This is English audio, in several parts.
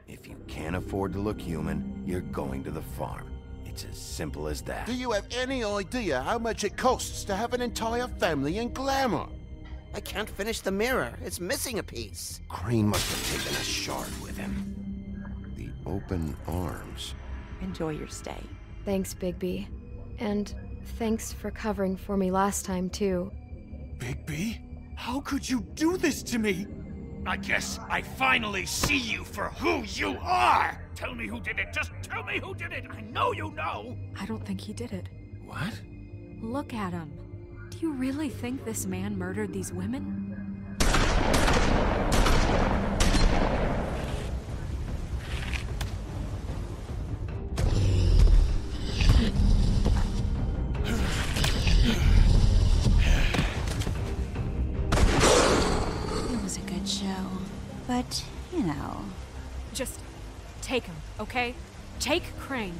If you can't afford to look human, you're going to the farm. It's as simple as that. Do you have any idea how much it costs to have an entire family in Glamour? I can't finish the mirror. It's missing a piece. Crane must have taken a shard with him. The open arms. Enjoy your stay. Thanks, Bigby. And thanks for covering for me last time, too. Bigby? How could you do this to me? I guess I finally see you for who you are! Tell me who did it! Just tell me who did it! I know you know! I don't think he did it. What? Look at him. Do you really think this man murdered these women? It was a good show. But, you know... Just take him, okay? Take Crane.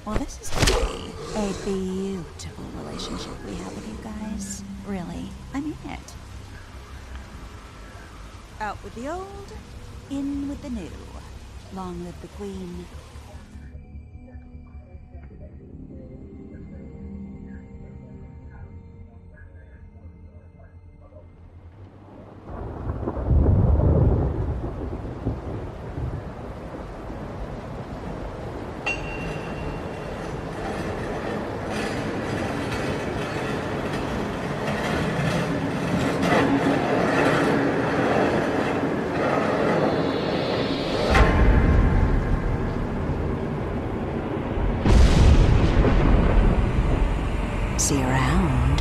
Well, this is gonna be a beautiful relationship we have with you guys. Really, I mean it. Out with the old, in with the new. Long live the Queen. See you around.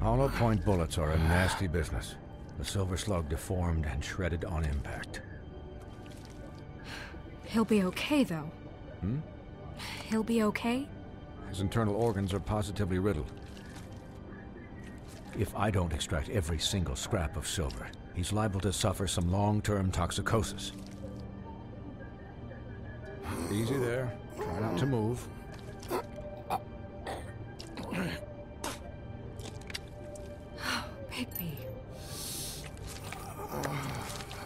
Hollow point bullets are a nasty business. The Silver Slug deformed and shredded on impact. He'll be okay, though. Hmm? He'll be okay? His internal organs are positively riddled. If I don't extract every single scrap of silver, he's liable to suffer some long-term toxicosis. Easy there. Try not to move. Bigby.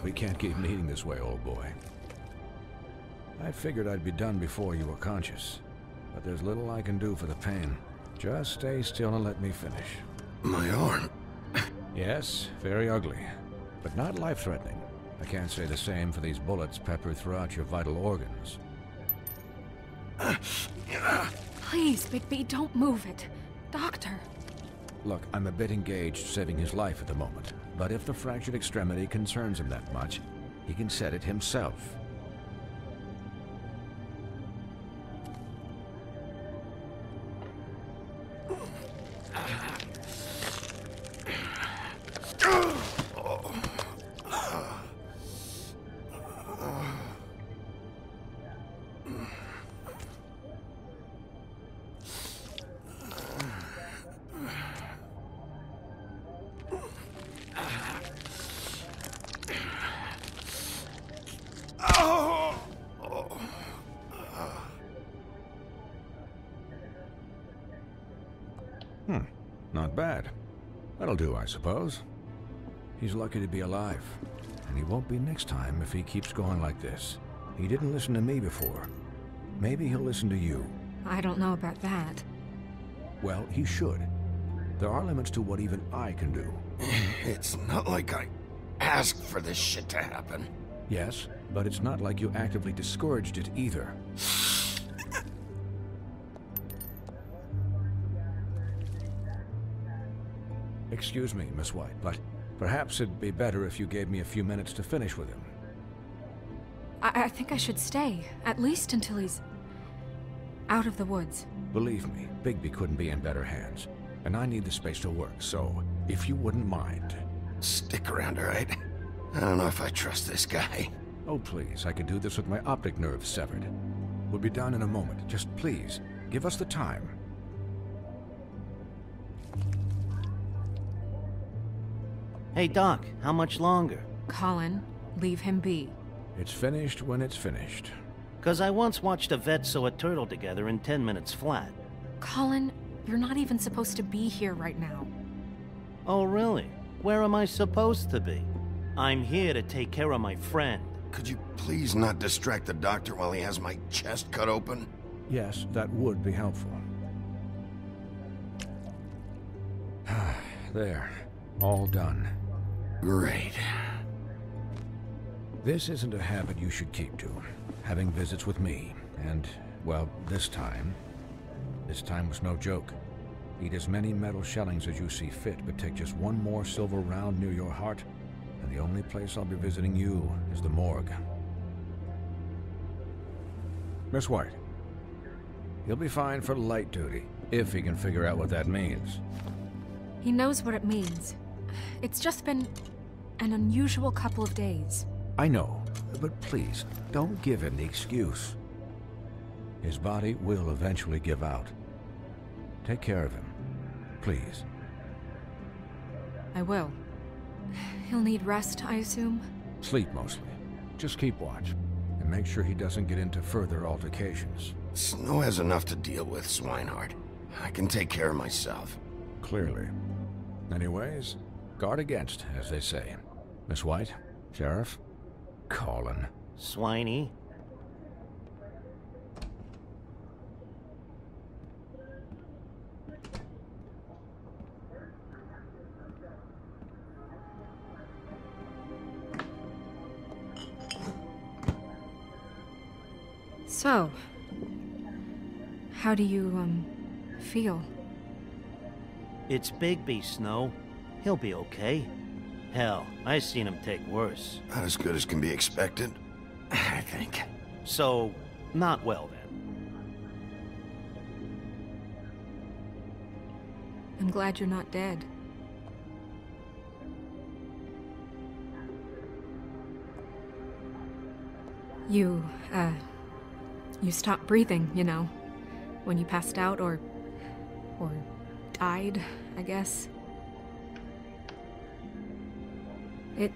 We can't keep meeting this way, old boy. I figured I'd be done before you were conscious, but there's little I can do for the pain. Just stay still and let me finish. My arm. Yes, very ugly, but not life-threatening. I can't say the same for these bullets peppered throughout your vital organs. Please, Bigby, don't move it. Doctor. Look, I'm a bit engaged saving his life at the moment. But if the fractured extremity concerns him that much, he can set it himself. Not bad. That'll do, I suppose. He's lucky to be alive. And he won't be next time if he keeps going like this. He didn't listen to me before. Maybe he'll listen to you. I don't know about that. Well, he should. There are limits to what even I can do. It's not like I asked for this shit to happen. Yes, but it's not like you actively discouraged it either. Excuse me, Miss White, but perhaps it'd be better if you gave me a few minutes to finish with him. I think I should stay, at least until he's out of the woods. Believe me, Bigby couldn't be in better hands, and I need the space to work, so if you wouldn't mind. Stick around, all right? I don't know if I trust this guy. Oh, please, I can do this with my optic nerve severed. We'll be done in a moment. Just please, give us the time. Hey, Doc, how much longer? Colin, leave him be. It's finished when it's finished. 'Cause I once watched a vet sew a turtle together in 10 minutes flat. Colin, you're not even supposed to be here right now. Oh, really? Where am I supposed to be? I'm here to take care of my friend. Could you please not distract the doctor while he has my chest cut open? Yes, that would be helpful. There. All done. Great. This isn't a habit you should keep to. Having visits with me. And, well, this time was no joke. Eat as many metal shellings as you see fit, but take just one more silver round near your heart, and the only place I'll be visiting you is the morgue. Miss White, he'll be fine for light duty, if he can figure out what that means. He knows what it means. It's just been an unusual couple of days. I know, but please, don't give him the excuse. His body will eventually give out. Take care of him, please. I will. He'll need rest, I assume? Sleep mostly. Just keep watch, and make sure he doesn't get into further altercations. Snow has enough to deal with, Swinehart. I can take care of myself. Clearly. Anyways, guard against, as they say. Miss White, Sheriff, Colin. Swiney. So, how do you, feel? It's Bigby, Snow. He'll be okay. Hell, I seen him take worse. Not as good as can be expected, I think. So, not well then. I'm glad you're not dead. You stopped breathing, you know, when you passed out or died, I guess. It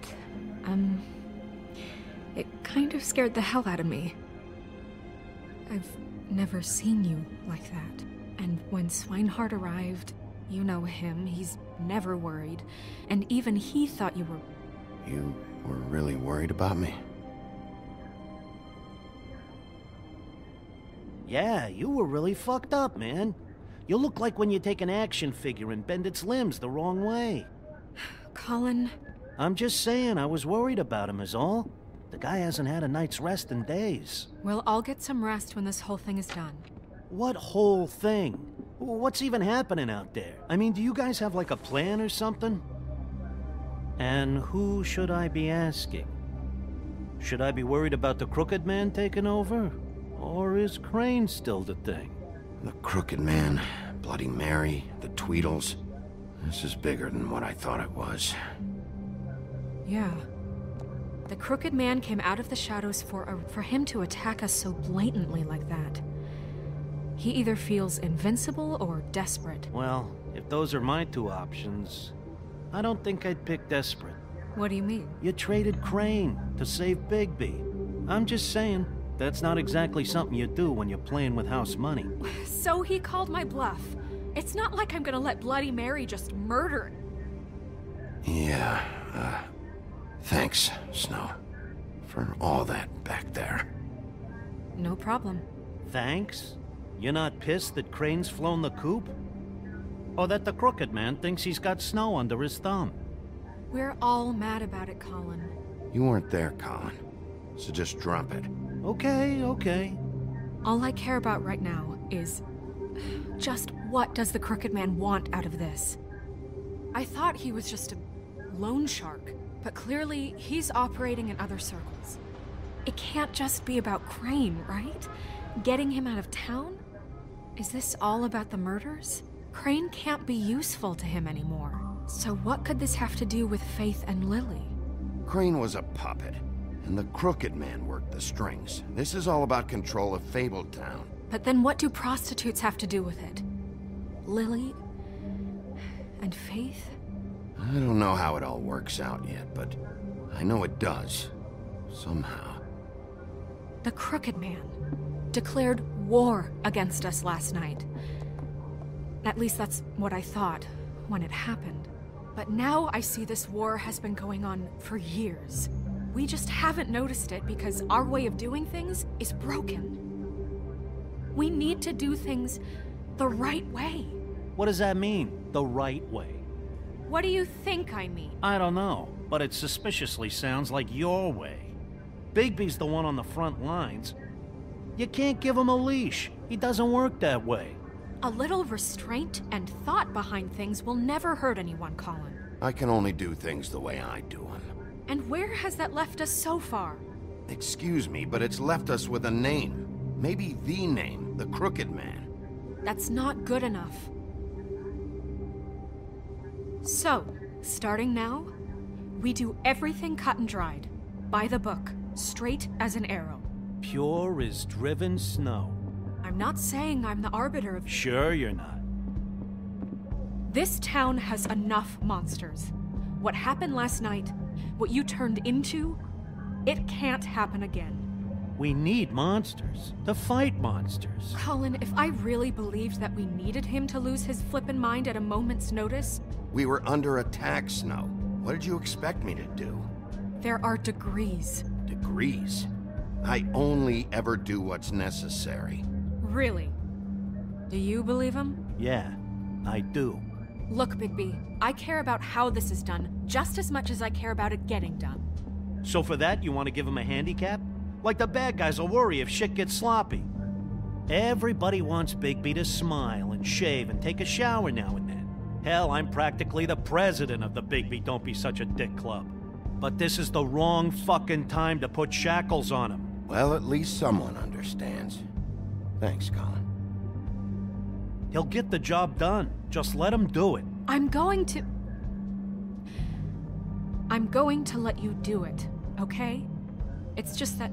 kind of scared the hell out of me. I've never seen you like that. And when Swinehart arrived, you know him, he's never worried. And even he thought you were... You were really worried about me? Yeah, you were really fucked up, man. You look like when you take an action figure and bend its limbs the wrong way. Colin... I'm just saying, I was worried about him is all. The guy hasn't had a night's rest in days. We'll all get some rest when this whole thing is done. What whole thing? What's even happening out there? I mean, do you guys have like a plan or something? And who should I be asking? Should I be worried about the Crooked Man taking over? Or is Crane still the thing? The Crooked Man, Bloody Mary, the Tweedles. This is bigger than what I thought it was. Yeah. The Crooked Man came out of the shadows for him to attack us so blatantly like that. He either feels invincible or desperate. Well, if those are my two options, I don't think I'd pick desperate. What do you mean? You traded Crane to save Bigby. I'm just saying, that's not exactly something you do when you're playing with house money. So he called my bluff. It's not like I'm gonna let Bloody Mary just murder. Yeah, thanks, Snow. For all that back there. No problem. Thanks? You're not pissed that Crane's flown the coop? Or that the Crooked Man thinks he's got Snow under his thumb? We're all mad about it, Colin. You weren't there, Colin. So just drop it. Okay. All I care about right now is... just what does the Crooked Man want out of this? I thought he was just a loan shark, but clearly he's operating in other circles. It can't just be about Crane, right? Getting him out of town? Is this all about the murders? Crane can't be useful to him anymore. So what could this have to do with Faith and Lily? Crane was a puppet, and the Crooked Man worked the strings. This is all about control of Fabletown. But then what do prostitutes have to do with it? Lily? And Faith? I don't know how it all works out yet, but I know it does. Somehow. The Crooked Man declared war against us last night. At least that's what I thought when it happened. But now I see this war has been going on for years. We just haven't noticed it because our way of doing things is broken. We need to do things the right way. What does that mean, the right way? What do you think I mean? I don't know, but it suspiciously sounds like your way. Bigby's the one on the front lines. You can't give him a leash. He doesn't work that way. A little restraint and thought behind things will never hurt anyone, Colin. I can only do things the way I do them. And where has that left us so far? Excuse me, but it's left us with a name. Maybe the name, the Crooked Man. That's not good enough. So, starting now, we do everything cut and dried. By the book, straight as an arrow. Pure as driven snow. I'm not saying I'm the arbiter of... Sure you're not. This town has enough monsters. What happened last night, what you turned into, it can't happen again. We need monsters. To fight monsters. Colin, if I really believed that we needed him to lose his flippin' mind at a moment's notice... We were under attack, Snow. What did you expect me to do? There are degrees. Degrees? I only ever do what's necessary. Really? Do you believe him? Yeah, I do. Look, Bigby, I care about how this is done just as much as I care about it getting done. So for that, you want to give him a handicap? Like the bad guys will worry if shit gets sloppy. Everybody wants Bigby to smile and shave and take a shower now and then. Hell, I'm practically the president of the Bigby Don't Be Such a Dick Club. But this is the wrong fucking time to put shackles on him. Well, at least someone understands. Thanks, Colin. He'll get the job done. Just let him do it. I'm going to let you do it, okay? It's just that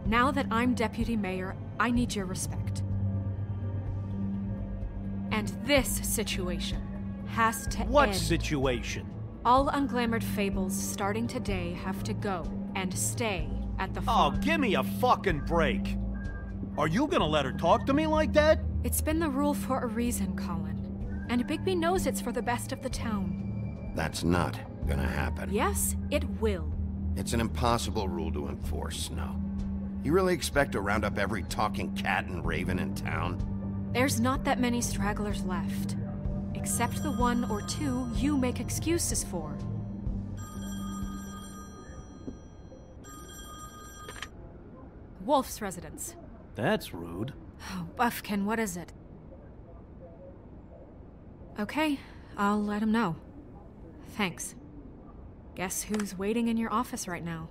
now that I'm deputy mayor, I need your respect. And this situation has to end. What situation? All unglamored fables starting today have to go and stay at the farm. Oh, give me a fucking break. Are you gonna let her talk to me like that? It's been the rule for a reason, Colin. And Bigby knows it's for the best of the town. That's not gonna happen. Yes, it will. It's an impossible rule to enforce, Snow. You really expect to round up every talking cat and raven in town? There's not that many stragglers left. Except the one or two you make excuses for. Wolf's residence. That's rude. Oh, Buffkin, what is it? Okay, I'll let him know. Thanks. Guess who's waiting in your office right now?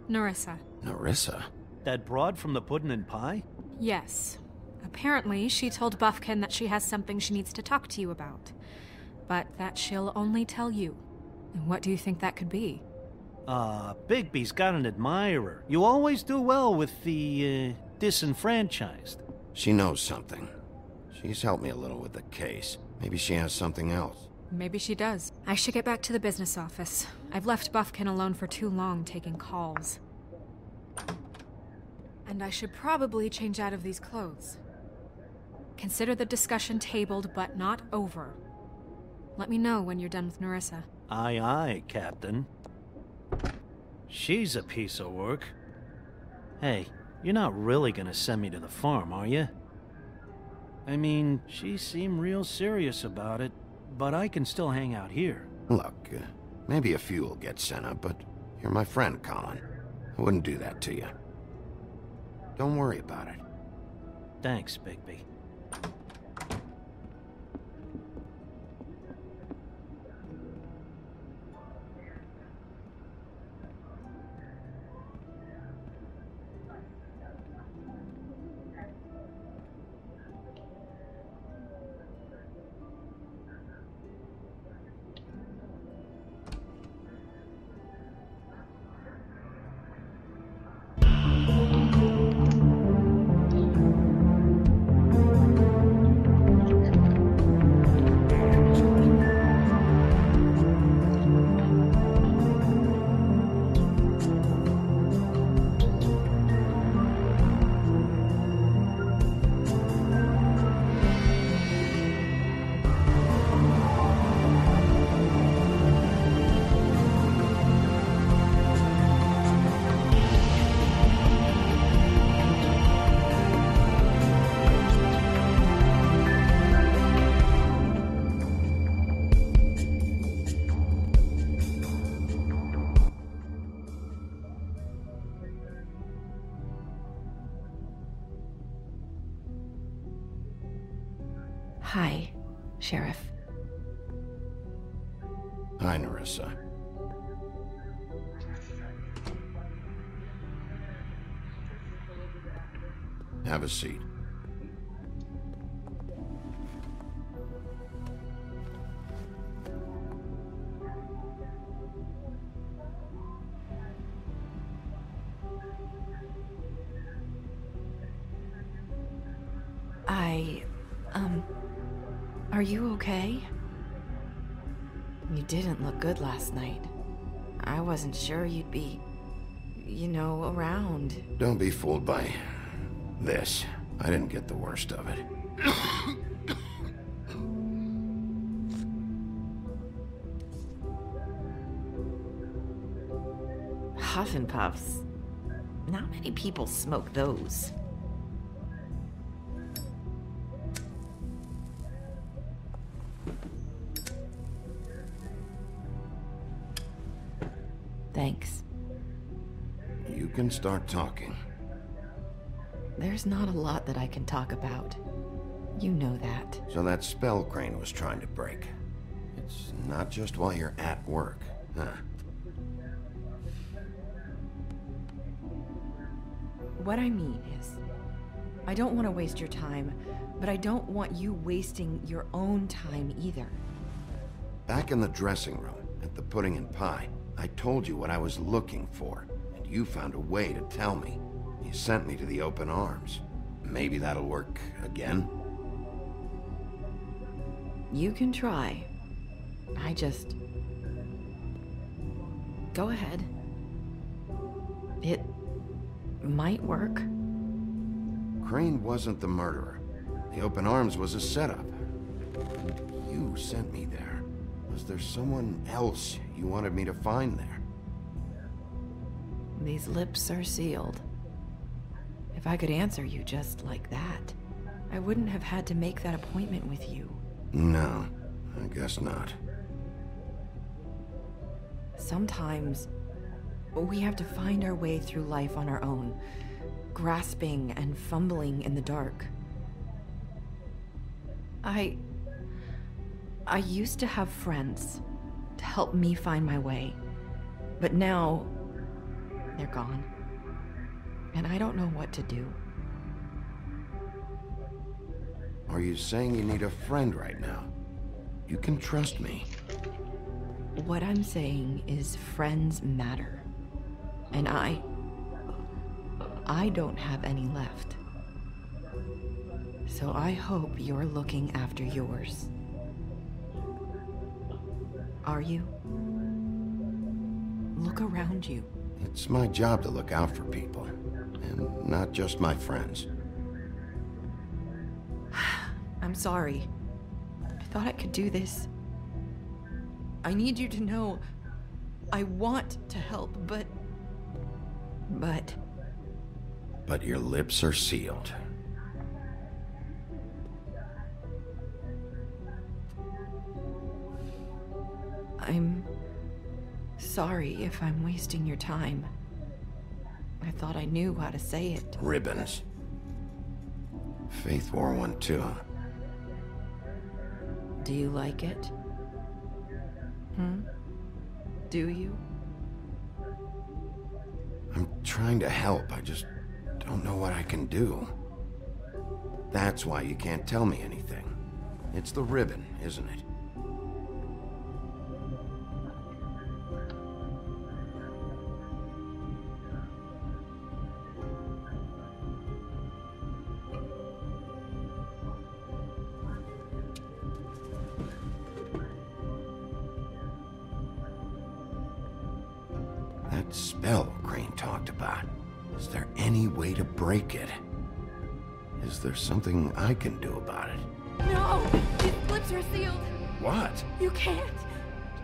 Nerissa. Nerissa? That broad from the Puddin' and Pie? Yes. Apparently, she told Buffkin that she has something she needs to talk to you about. But that she'll only tell you. And what do you think that could be? Bigby's got an admirer. You always do well with the, disenfranchised. She knows something. She's helped me a little with the case. Maybe she has something else. Maybe she does. I should get back to the business office. I've left Buffkin alone for too long taking calls. And I should probably change out of these clothes. Consider the discussion tabled, but not over. Let me know when you're done with Nerissa. Aye, aye, Captain. She's a piece of work. Hey, you're not really gonna send me to the farm, are you? I mean, she seemed real serious about it, but I can still hang out here. Look, maybe a few will get sent up, but you're my friend, Colin. I wouldn't do that to you. Don't worry about it. Thanks, Bigby. Hi, Sheriff. Hi, Nerissa. Have a seat. Are you okay? You didn't look good last night. I wasn't sure you'd be, around. Don't be fooled by this. I didn't get the worst of it. Huff and Puffs. Not many people smoke those. Thanks. You can start talking. There's not a lot that I can talk about. You know that. So that spell Crane was trying to break. It's not just while you're at work, huh? What I mean is, I don't want to waste your time, but I don't want you wasting your own time either. Back in the dressing room, at the Pudding and Pie, I told you what I was looking for, and you found a way to tell me. You sent me to the Open Arms. Maybe that'll work again? You can try. Go ahead. It might work. Crane wasn't the murderer. The Open Arms was a setup. You sent me there. Was there someone else you wanted me to find there? These lips are sealed. If I could answer you just like that, I wouldn't have had to make that appointment with you. No, I guess not. Sometimes, we have to find our way through life on our own, grasping and fumbling in the dark. I used to have friends to help me find my way. But now, they're gone. And I don't know what to do. Are you saying you need a friend right now? You can trust me. What I'm saying is friends matter. And I don't have any left. So I hope you're looking after yours. Are you? Look around you. It's my job to look out for people, and not just my friends. I'm sorry. I thought I could do this. I need you to know I want to help, but... But your lips are sealed. I'm sorry if I'm wasting your time. I thought I knew how to say it. Ribbons. Faith wore one too. Do you like it? Do you? I'm trying to help, I just don't know what I can do. That's why you can't tell me anything. It's the ribbon, isn't it? That spell Crane talked about. Is there any way to break it? Is there something I can do about it? No! These lips are sealed! What? You can't!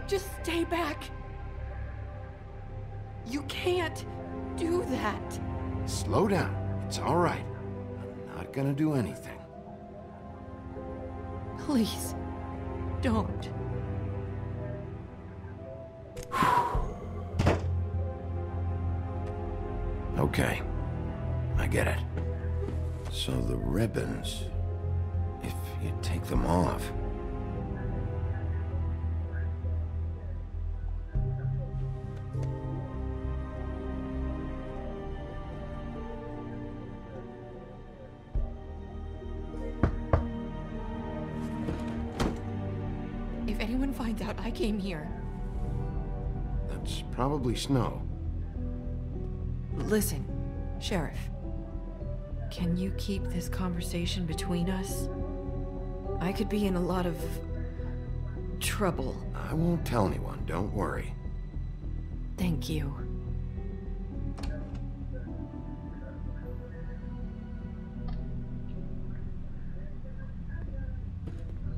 Just stay back! You can't do that! Slow down. It's all right. I'm not gonna do anything. Please, don't. Okay. I get it. So the ribbons... if you take them off... If anyone finds out I came here... That's probably Snow. Listen, Sheriff. Can you keep this conversation between us? I could be in a lot of... trouble. I won't tell anyone, don't worry. Thank you.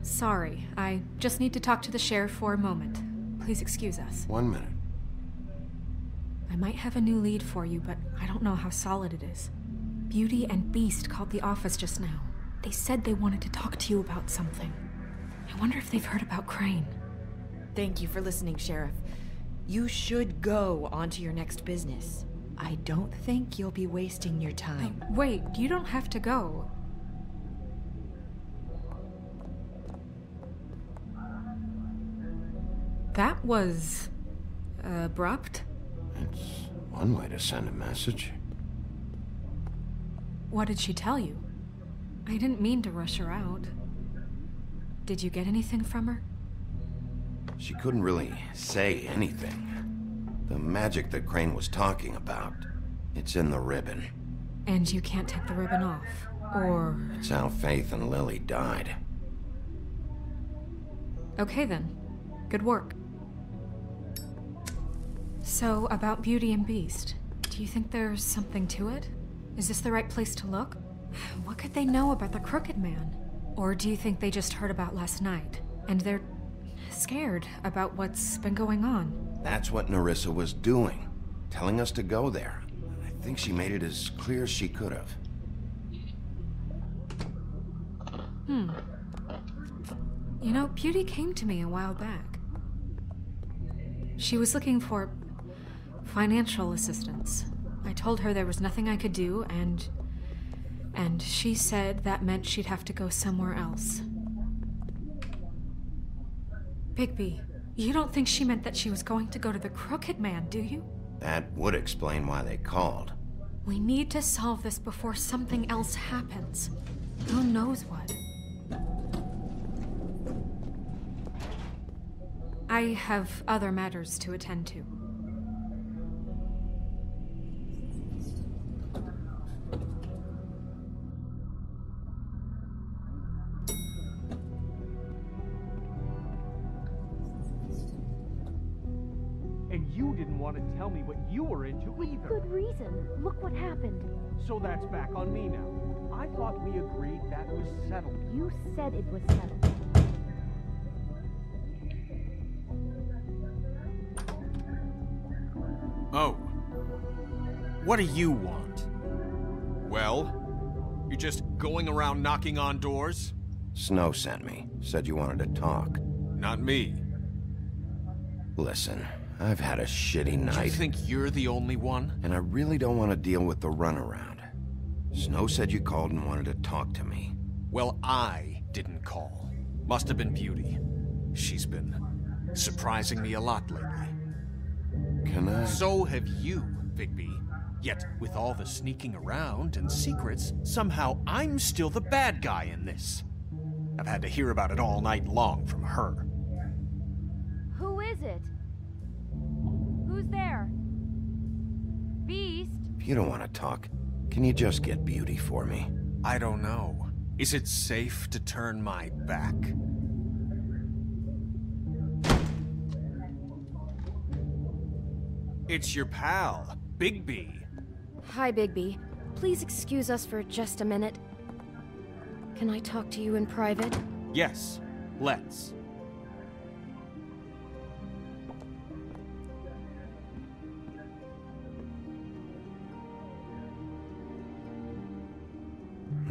Sorry, I just need to talk to the sheriff for a moment. Please excuse us. 1 minute. I might have a new lead for you, but I don't know how solid it is. Beauty and Beast called the office just now. They said they wanted to talk to you about something. I wonder if they've heard about Crane. Thank you for listening, Sheriff. You should go on to your next business. I don't think you'll be wasting your time. Wait, you don't have to go. That was... abrupt? It's one way to send a message. What did she tell you? I didn't mean to rush her out. Did you get anything from her? She couldn't really say anything. The magic that Crane was talking about, it's in the ribbon. And you can't take the ribbon off, or... It's how Faith and Lily died. Okay then. Good work. So, about Beauty and Beast, do you think there's something to it? Is this the right place to look? What could they know about the Crooked Man? Or do you think they just heard about last night, and they're scared about what's been going on? That's what Nerissa was doing, telling us to go there. I think she made it as clear as she could have. You know, Beauty came to me a while back. She was looking for financial assistance. I told her there was nothing I could do, and she said that meant she'd have to go somewhere else. Bigby, you don't think she meant that she was going to go to the Crooked Man, do you? That would explain why they called. We need to solve this before something else happens. Who knows what? I have other matters to attend to. And you didn't want to tell me what you were into either. Good reason. Look what happened. So that's back on me now. I thought we agreed that was settled. You said it was settled. Oh. What do you want? Well, you're just going around knocking on doors? Snow sent me. Said you wanted to talk. Not me. Listen, I've had a shitty night. You think you're the only one? And I really don't want to deal with the runaround. Snow said you called and wanted to talk to me. Well, I didn't call. Must have been Beauty. She's been surprising me a lot lately. Can I? So have you, Bigby. Yet, with all the sneaking around and secrets, somehow I'm still the bad guy in this. I've had to hear about it all night long from her. Who is it? Who's there? Beast? If you don't want to talk, can you just get Beauty for me? I don't know. Is it safe to turn my back? It's your pal, Bigby. Hi, Bigby. Please excuse us for just a minute. Can I talk to you in private? Yes, let's.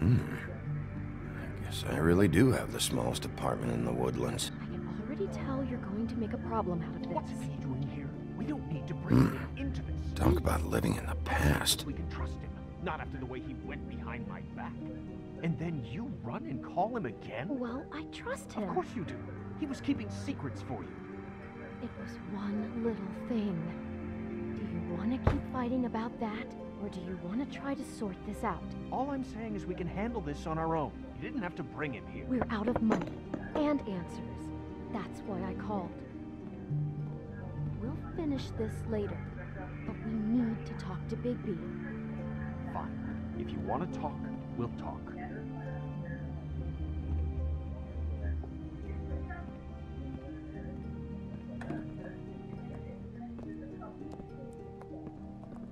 I guess I really do have the smallest apartment in the Woodlands. I can already tell you're going to make a problem out of this. What's he doing here? We don't need to bring him into this. Talk about living in the past. We can trust him. Not after the way he went behind my back. And then you run and call him again? Well, I trust him. Of course you do. He was keeping secrets for you. It was one little thing. Do you want to keep fighting about that? Or do you want to try to sort this out? All I'm saying is we can handle this on our own. You didn't have to bring him here. We're out of money and answers. That's why I called. We'll finish this later, but we need to talk to Bigby. Fine. If you want to talk, we'll talk.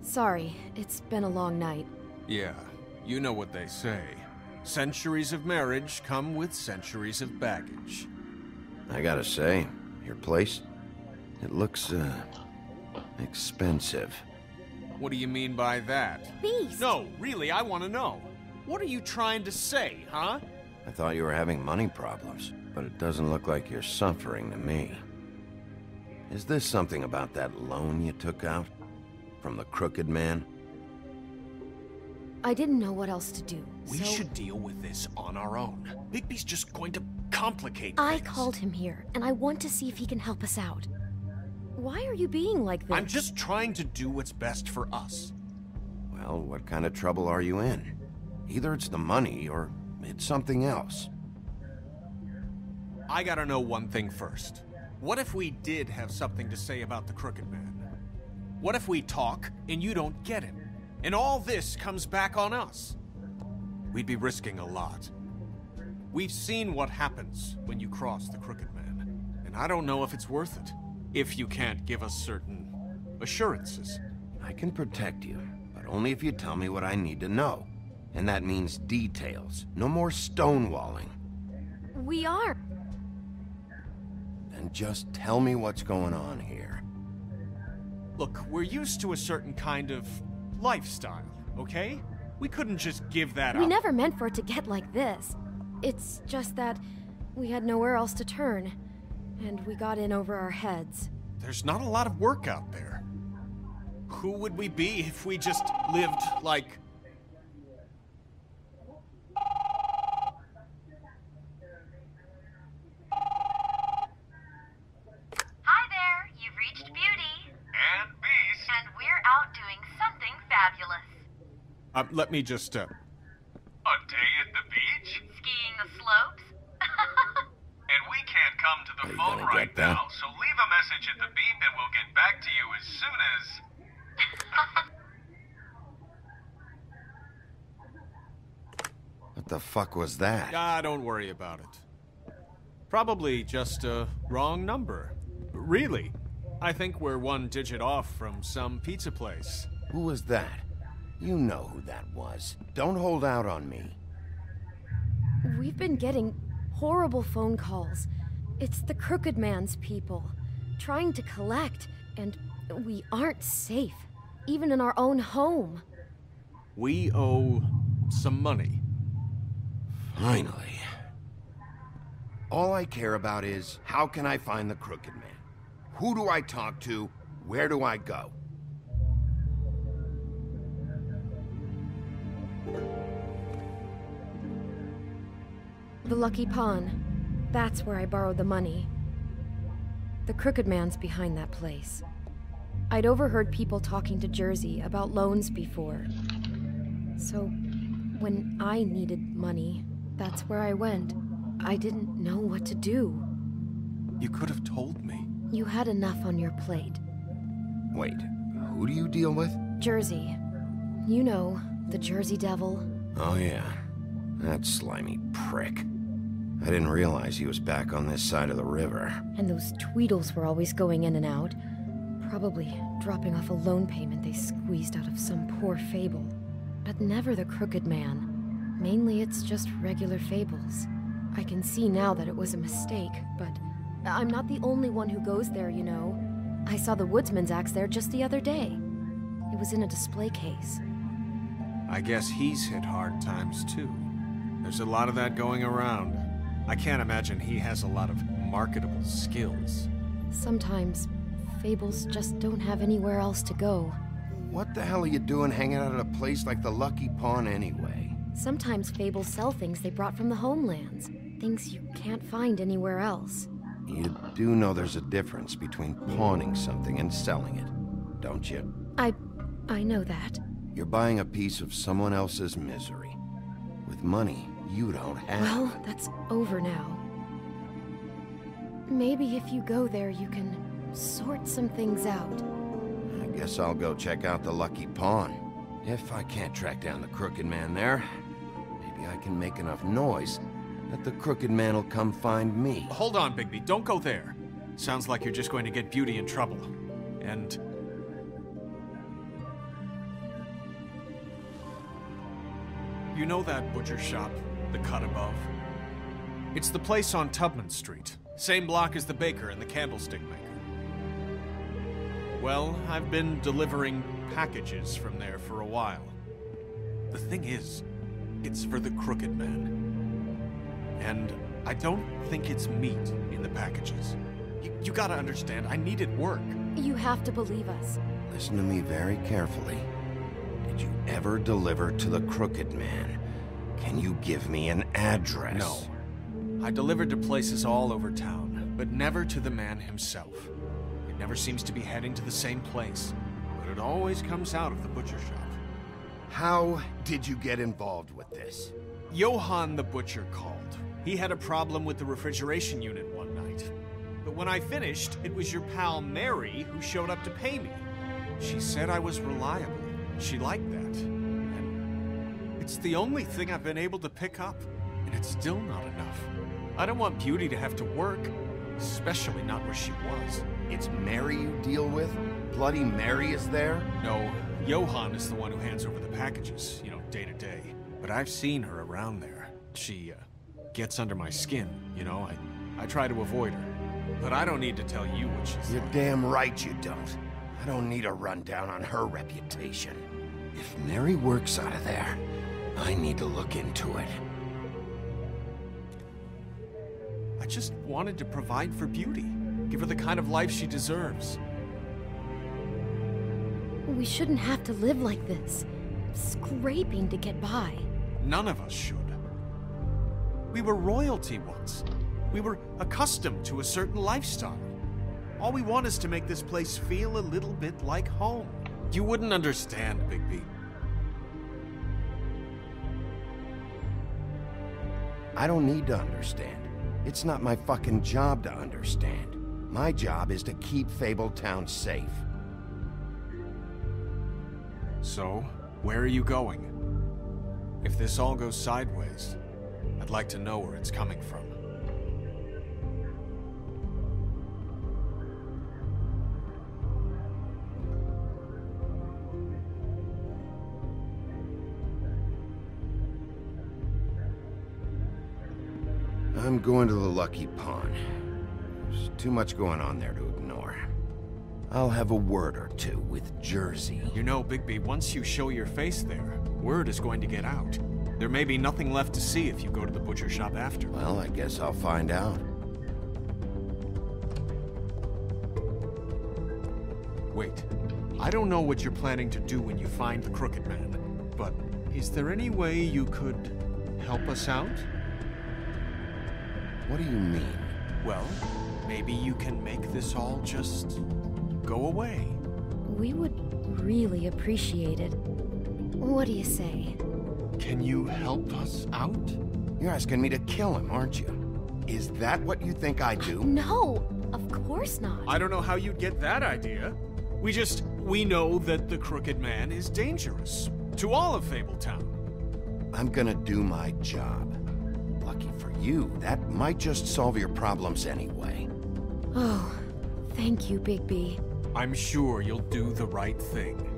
Sorry, it's been a long night. Yeah, you know what they say. Centuries of marriage come with centuries of baggage. I gotta say, your place, it looks, expensive. What do you mean by that? Beast! No, really, I want to know. What are you trying to say, huh? I thought you were having money problems, but it doesn't look like you're suffering to me. Is this something about that loan you took out? From the Crooked Man? I didn't know what else to do, We should deal with this on our own. Bigby's just going to complicate I things. called him here, and I want to see if he can help us out. Why are you being like this? I'm just trying to do what's best for us. Well, what kind of trouble are you in? Either it's the money, or it's something else. I gotta know one thing first. What if we did have something to say about the Crooked Man? What if we talk, and you don't get him? And all this comes back on us? We'd be risking a lot. We've seen what happens when you cross the Crooked Man, and I don't know if it's worth it, if you can't give us certain assurances. I can protect you, but only if you tell me what I need to know. And that means details. No more stonewalling. We are. Then just tell me what's going on here. Look, we're used to a certain kind of lifestyle, okay? We couldn't just give that up. We never meant for it to get like this. It's just that we had nowhere else to turn, and we got in over our heads. There's not a lot of work out there. Who would we be if we just lived like... Let me just, A day at the beach? Skiing the slopes? And we can't come to the phone right now, so leave a message at the beep and we'll get back to you as soon as... What the fuck was that? Don't worry about it. Probably just a wrong number. Really. I think we're 1 digit off from some pizza place. Who was that? You know who that was. Don't hold out on me. We've been getting horrible phone calls. It's the Crooked Man's people, trying to collect, and we aren't safe, even in our own home. We owe some money. Finally. All I care about is, how can I find the Crooked Man? Who do I talk to? Where do I go? The Lucky Pawn. That's where I borrowed the money. The Crooked Man's behind that place. I'd overheard people talking to Jersey about loans before. So, when I needed money, that's where I went. I didn't know what to do. You could have told me. You had enough on your plate. Wait, who do you deal with? Jersey. You know, the Jersey Devil. Oh yeah, that slimy prick. I didn't realize he was back on this side of the river. And those Tweedles were always going in and out. Probably dropping off a loan payment they squeezed out of some poor fable. But never the Crooked Man. Mainly it's just regular fables. I can see now that it was a mistake, but I'm not the only one who goes there, you know. I saw the Woodsman's axe there just the other day. It was in a display case. I guess he's hit hard times too. There's a lot of that going around. I can't imagine he has a lot of marketable skills. Sometimes, fables just don't have anywhere else to go. What the hell are you doing hanging out at a place like the Lucky Pawn anyway? Sometimes fables sell things they brought from the homelands. Things you can't find anywhere else. You do know there's a difference between pawning something and selling it, don't you? I know that. You're buying a piece of someone else's misery. With money you don't have. Well, that's over now. Maybe if you go there, you can sort some things out. I guess I'll go check out the Lucky Pawn. If I can't track down the Crooked Man there, maybe I can make enough noise that the Crooked Man will come find me. Hold on, Bigby. Don't go there. Sounds like you're just going to get Beauty in trouble. And... you know that butcher shop, the cut above? It's the place on Tubman Street. Same block as the baker and the candlestick maker. Well, I've been delivering packages from there for a while. The thing is, it's for the Crooked Man. And I don't think it's meat in the packages. You gotta understand, I needed work. You have to believe us. Listen to me very carefully. Did you ever deliver to the Crooked Man? Can you give me an address? No. I delivered to places all over town, but never to the man himself. It never seems to be heading to the same place, but it always comes out of the butcher shop. How did you get involved with this? Johann the butcher called. He had a problem with the refrigeration unit one night. But when I finished, it was your pal Mary who showed up to pay me. She said I was reliable. She liked that. And it's the only thing I've been able to pick up, and it's still not enough. I don't want Beauty to have to work, especially not where she was. It's Mary you deal with? Bloody Mary is there? No, Johann is the one who hands over the packages, you know, day to day. But I've seen her around there. She, gets under my skin, you know? I try to avoid her. But I don't need to tell you what she's You're like. damn right you don't. I don't need a rundown on her reputation. If Mary works out of there, I need to look into it. I just wanted to provide for Beauty. Give her the kind of life she deserves. We shouldn't have to live like this. Scraping to get by. None of us should. We were royalty once. We were accustomed to a certain lifestyle. All we want is to make this place feel a little bit like home. You wouldn't understand, Bigby. I don't need to understand. It's not my fucking job to understand. My job is to keep Fabletown safe. So, where are you going? If this all goes sideways, I'd like to know where it's coming from. I'm going to the Lucky Pawn. There's too much going on there to ignore. I'll have a word or two with Jersey. You know, Bigby, once you show your face there, word is going to get out. There may be nothing left to see if you go to the butcher shop after. Well, I guess I'll find out. Wait, I don't know what you're planning to do when you find the Crooked Man, but is there any way you could help us out? What do you mean? Well, maybe you can make this all just go away. We would really appreciate it. What do you say? Can you help us out? You're asking me to kill him, aren't you? Is that what you think I do? No, of course not. I don't know how you'd get that idea. We know that the Crooked Man is dangerous to all of Fabletown. I'm gonna do my job. Lucky for you, that might just solve your problems anyway. Oh, thank you, Bigby. I'm sure you'll do the right thing.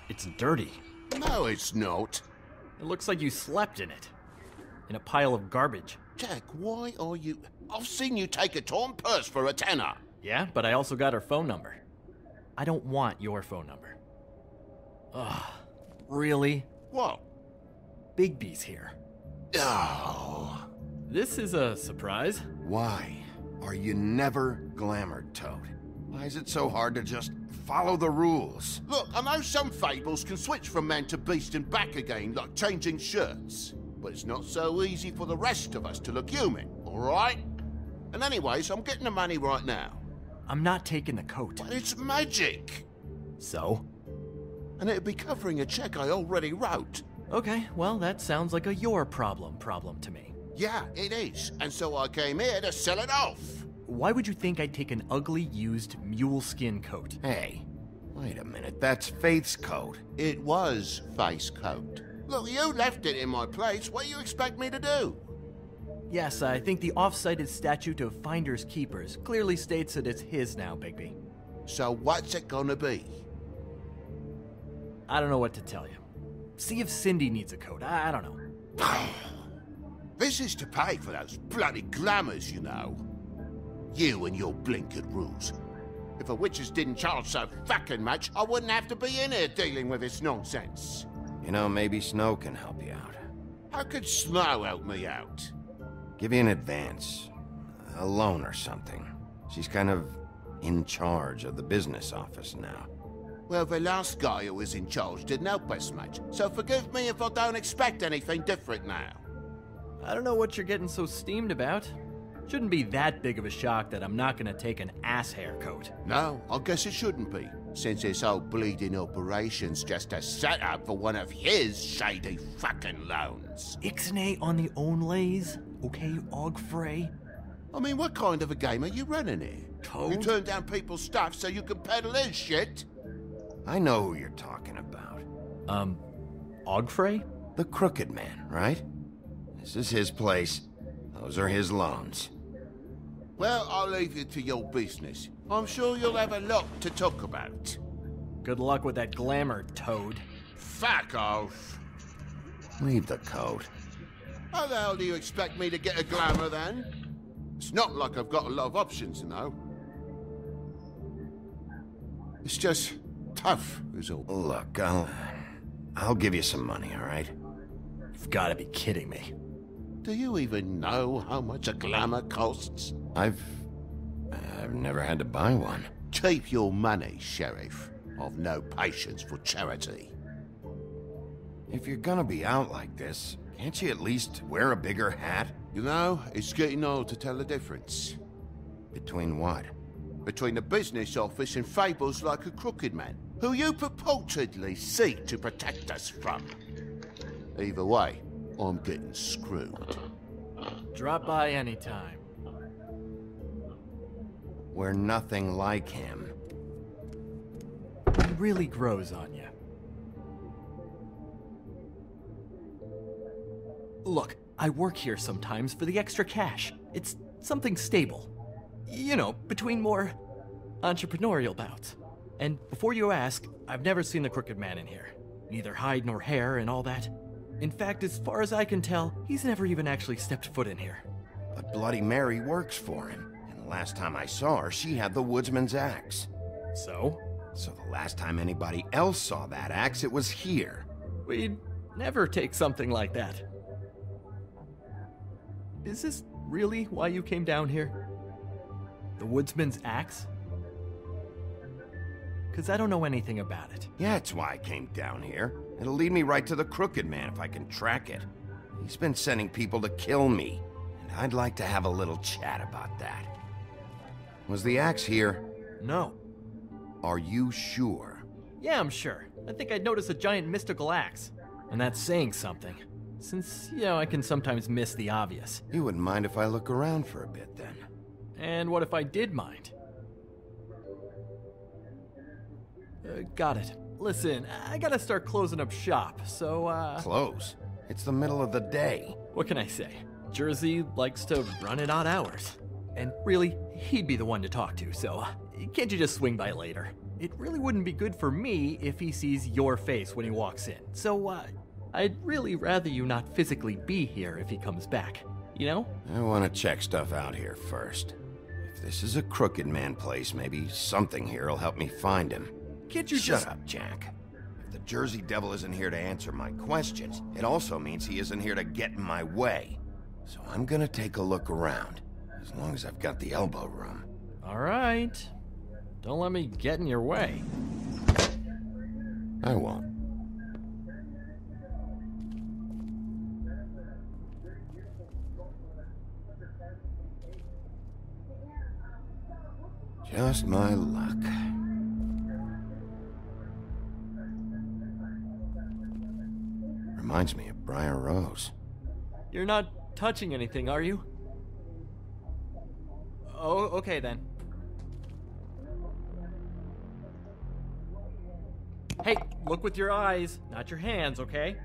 It's dirty. No, it's not. It looks like you slept in it. In a pile of garbage. Jack, why are you... I've seen you take a torn purse for a tenner. Yeah, but I also got her phone number. I don't want your phone number. Ugh. Really? What? Bigby's here. Oh. This is a surprise. Why are you never glamored, Toad? Why is it so hard to just follow the rules? Look, I know some fables can switch from man to beast and back again, like changing shirts. But it's not so easy for the rest of us to look human, all right? And anyways, I'm getting the money right now. I'm not taking the coat. But it's magic. So? And it'd be covering a check I already wrote. Okay, well, that sounds like a your problem to me. Yeah, it is. And so I came here to sell it off. Why would you think I'd take an ugly, used mule skin coat? Hey, wait a minute. That's Faith's coat. It was Faith's coat. Look, you left it in my place. What do you expect me to do? Yes, I think the off-cited statute of Finders Keepers clearly states that it's his now, Bigby. So what's it gonna be? I don't know what to tell you. See if Cindy needs a coat. I don't know. This is to pay for those bloody glamours, you know. You and your blinkered rules. If the witches didn't charge so fucking much, I wouldn't have to be in here dealing with this nonsense. You know, maybe Snow can help you out. How could Snow help me out? Give you an advance. A loan or something. She's kind of in charge of the business office now. Well, the last guy who was in charge didn't help us much, so forgive me if I don't expect anything different now. I don't know what you're getting so steamed about. Shouldn't be that big of a shock that I'm not gonna take an ass hair coat. No, I guess it shouldn't be, since this whole bleeding operation's just a setup for one of his shady fucking loans. Ixnay on the own lays, okay, Ogfrey? I mean, what kind of a game are you running here? Toad? You turn down people's stuff so you can peddle his shit? I know who you're talking about. Ogfrey? The Crooked Man, right? This is his place. Those are his loans. Well, I'll leave you to your business. I'm sure you'll have a lot to talk about. Good luck with that glamour, Toad. Fuck off. Leave the coat. How the hell do you expect me to get a glamour then? It's not like I've got a lot of options, you know. It's just tough, is all. Look, I'll give you some money, all right? You've got to be kidding me. Do you even know how much a glamour costs? I've never had to buy one. Keep your money, Sheriff. I've no patience for charity. If you're gonna be out like this, can't you at least wear a bigger hat? You know, it's getting old to tell the difference. Between what? Between the business office and fables like a crooked man, who you purportedly seek to protect us from. Either way, I'm getting screwed. Drop by anytime. We're nothing like him. He really grows on you. Look, I work here sometimes for the extra cash. It's something stable. You know, between more entrepreneurial bouts. And before you ask, I've never seen the Crooked Man in here. Neither hide nor hair and all that. In fact, as far as I can tell, he's never even actually stepped foot in here. But Bloody Mary works for him. And the last time I saw her, she had the woodsman's axe. So? So the last time anybody else saw that axe, it was here. We'd never take something like that. Is this really why you came down here? The woodsman's axe? Because I don't know anything about it. Yeah, it's why I came down here. It'll lead me right to the Crooked Man if I can track it. He's been sending people to kill me, and I'd like to have a little chat about that. Was the axe here? No. Are you sure? Yeah, I'm sure. I think I'd noticed a giant mystical axe. And that's saying something. Since, you know, I can sometimes miss the obvious. You wouldn't mind if I look around for a bit, then? And what if I did mind? Got it. Listen, I gotta start closing up shop, so, Close? It's the middle of the day. What can I say? Jersey likes to run at odd hours. And really, he'd be the one to talk to, so can't you just swing by later? It really wouldn't be good for me if he sees your face when he walks in, so, I'd really rather you not physically be here if he comes back, you know? I want to check stuff out here first. If this is a Crooked Man place, maybe something here will help me find him. Can't you Shut up, Jack. If the Jersey Devil isn't here to answer my questions, it also means he isn't here to get in my way. So I'm gonna take a look around, as long as I've got the elbow room. All right. Don't let me get in your way. I won't. Just my luck. Reminds me of Briar Rose. You're not touching anything, are you? Oh, okay then. Hey, look with your eyes, not your hands, okay?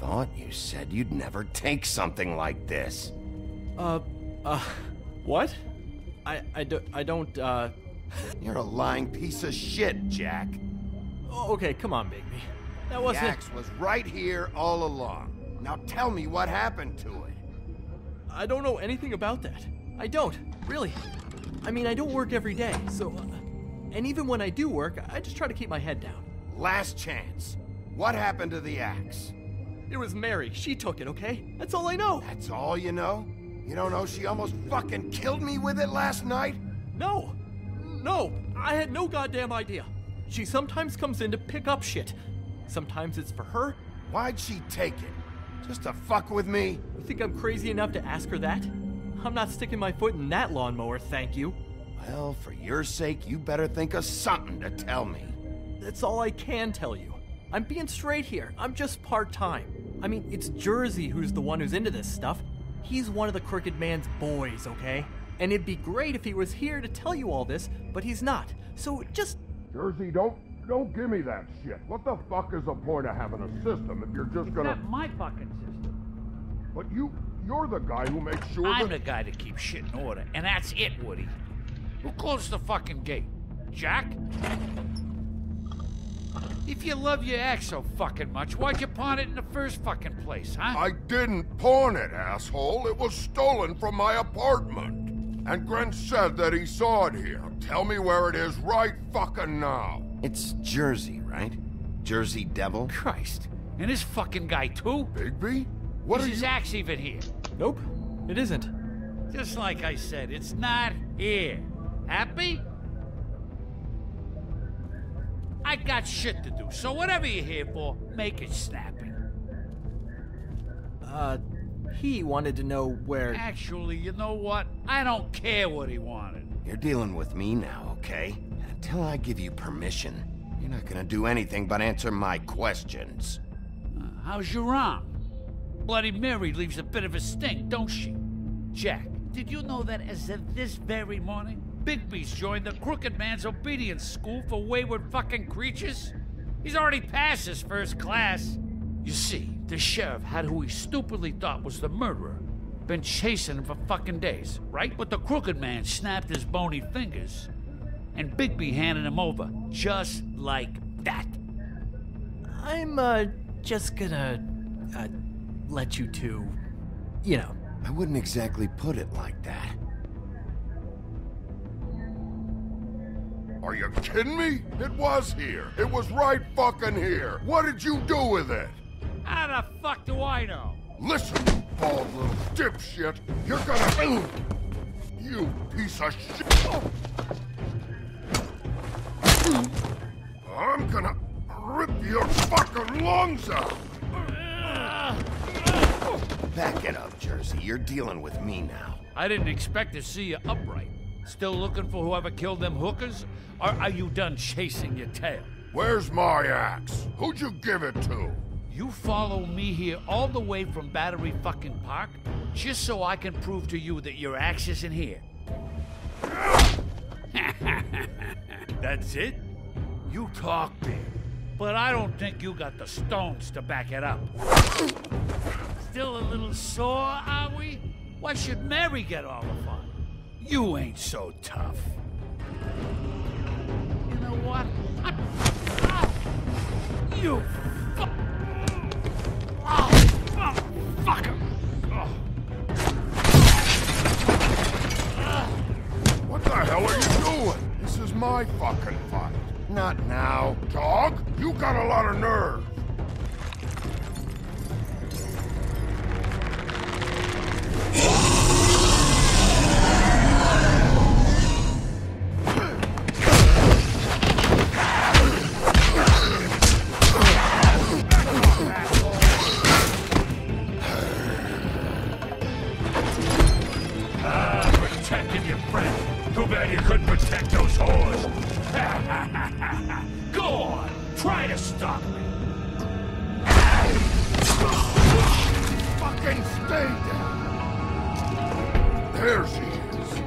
Thought you said you'd never take something like this. What? I don't, You're a lying piece of shit, Jack. Oh, okay, come on, Bigby. That wasn't... The axe was right here all along. Now tell me what happened to it. I don't know anything about that. I don't, really. I mean, I don't work every day, so... and even when I do work, I just try to keep my head down. Last chance. What happened to the axe? It was Mary. She took it, okay? That's all I know. That's all you know? You don't know she almost fucking killed me with it last night? No. No. I had no goddamn idea. She sometimes comes in to pick up shit. Sometimes it's for her. Why'd she take it? Just to fuck with me? You think I'm crazy enough to ask her that? I'm not sticking my foot in that lawnmower, thank you. Well, for your sake, you better think of something to tell me. That's all I can tell you. I'm being straight here. I'm just part-time. I mean, it's Jersey who's the one who's into this stuff. He's one of the Crooked Man's boys, okay? And it'd be great if he was here to tell you all this, but he's not. So just... Jersey, don't give me that shit. What the fuck is the point of having a system if you're just gonna... It's not my fucking system. But you're the guy who makes sure I'm the guy that keeps shit in order, and that's it, Woody. Who closed the fucking gate? Jack? If you love your ex so fucking much, why'd you pawn it in the first fucking place, huh? I didn't pawn it, asshole. It was stolen from my apartment. And Grant said that he saw it here. Tell me where it is right fucking now. It's Jersey, right? Jersey Devil? Christ. And this fucking guy, too? Bigby? What is are his you... axe even here? Nope, it isn't. Just like I said, it's not here. Happy? I got shit to do, so whatever you're here for, make it snappy. He wanted to know where... Actually, you know what? I don't care what he wanted. You're dealing with me now, okay? Until I give you permission, you're not gonna do anything but answer my questions. How's your arm? Bloody Mary leaves a bit of a stink, don't she? Jack, did you know that as of this very morning, Bigby's joined the Crooked Man's obedience school for wayward fucking creatures? He's already passed his first class. You see, the sheriff had who he stupidly thought was the murderer. Been chasing him for fucking days, right? But the Crooked Man snapped his bony fingers, and Bigby handed him over, just like that. I'm, just gonna, let you two, you know. I wouldn't exactly put it like that. Are you kidding me? It was here. It was right fucking here. What did you do with it? How the fuck do I know? Listen, you bald little dipshit. You're gonna... You piece of shit. I'm gonna rip your fucking lungs out. Back it up, Jersey. You're dealing with me now. I didn't expect to see you upright. Still looking for whoever killed them hookers? Or are you done chasing your tail? Where's my axe? Who'd you give it to? You follow me here all the way from Battery fucking Park just so I can prove to you that your axe isn't here. That's it? You talk big, but I don't think you got the stones to back it up. Still a little sore, are we? Why should Mary get all the fun? You ain't so tough. You know what? You fuck. Fucker. What the hell are you doing? This is my fucking fight. Not now. Dog, you got a lot of nerve. Protecting your friend. Too bad you couldn't protect those whores. Go on, try to stop me. Fucking stay down. There she is.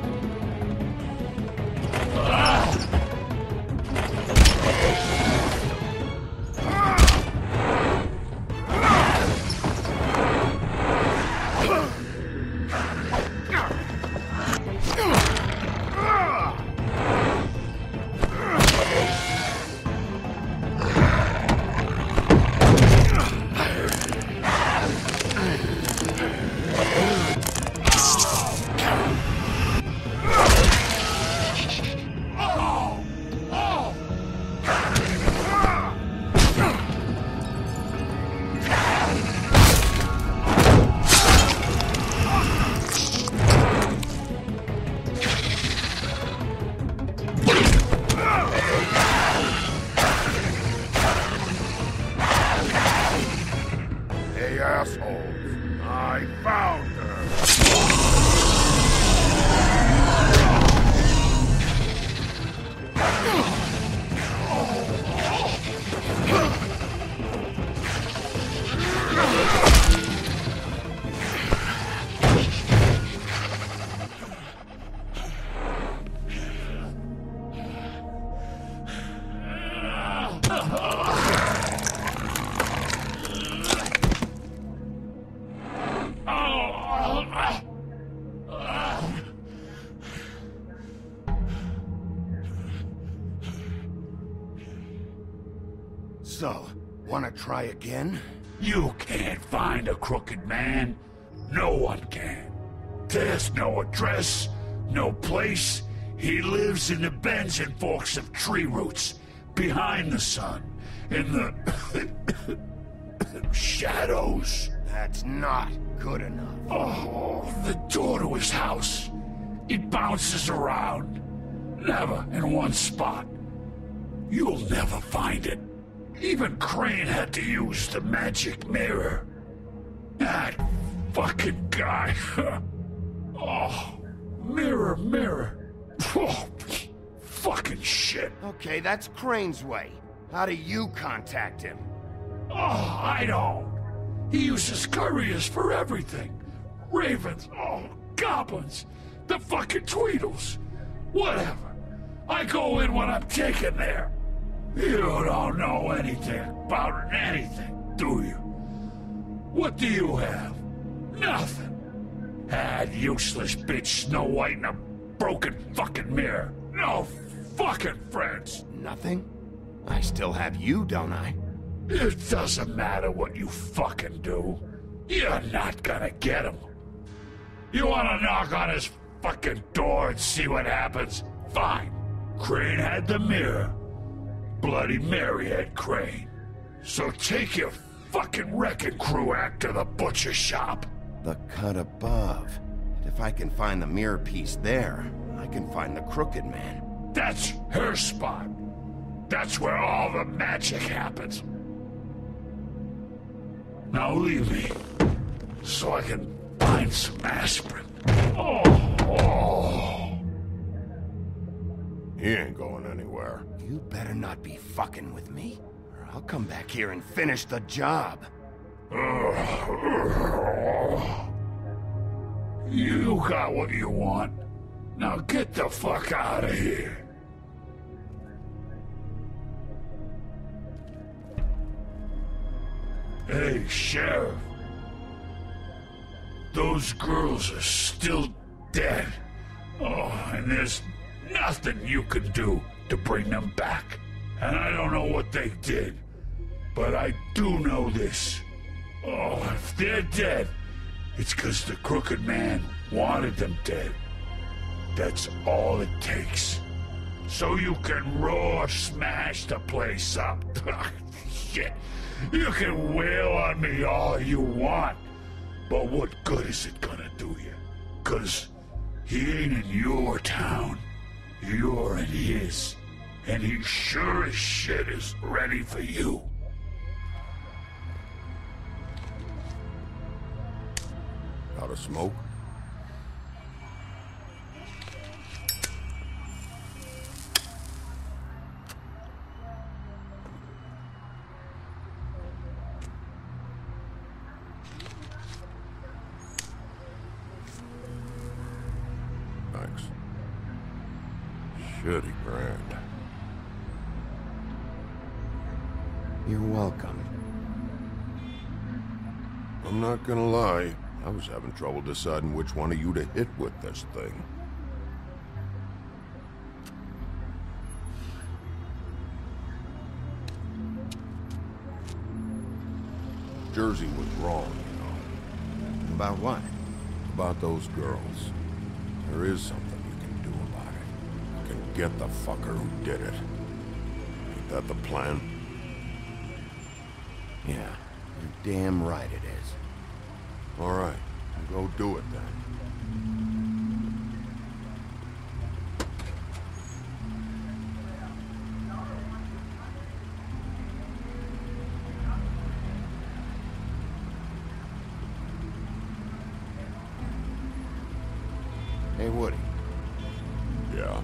So, wanna try again? You can't find a crooked man. No one can. There's no address, no place. He lives in the bends and forks of tree roots, behind the sun, in the shadows. That's not good enough. Oh, the door to his house. It bounces around. Never in one spot. You'll never find it. Even Crane had to use the magic mirror. That fucking guy. Oh, mirror, mirror. Oh, fucking shit. Okay, that's Crane's way. How do you contact him? Oh, I don't. He uses couriers for everything. Ravens, oh, goblins, the fucking Tweedles. Whatever. I go in when I'm taken there. You don't know anything about anything, do you? What do you have? Nothing. That useless bitch Snow White and a broken fucking mirror. No fucking friends. Nothing? I still have you, don't I? It doesn't matter what you fucking do. You're not gonna get him. You wanna knock on his fucking door and see what happens? Fine. Crane had the mirror. Bloody Mary had Crane. So take your fucking wrecking crew act to the butcher shop. The cut above. If I can find the mirror piece there, I can find the Crooked Man. That's her spot. That's where all the magic happens. Now leave me, so I can find some aspirin. Oh. He ain't going anywhere. You better not be fucking with me, or I'll come back here and finish the job. You got what you want. Now get the fuck out of here. Hey, Sheriff. Those girls are still dead. Oh, and there's nothing you can do to bring them back. And I don't know what they did, but I do know this. Oh, if they're dead, it's because the Crooked Man wanted them dead. That's all it takes. So you can roar smash the place up. Shit. You can wail on me all you want, but what good is it gonna do you? 'Cause he ain't in your town. You're in his. And he sure as shit is ready for you. Got a smoke? Thanks. Shitty grand. You're welcome. I'm not gonna lie. I was having trouble deciding which one of you to hit with this thing. Jersey was wrong, you know. About what? About those girls. There is something you can do about it. You can get the fucker who did it. Ain't that the plan? Yeah, you're damn right it is. All right, go do it then. Hey, Woody. Yeah?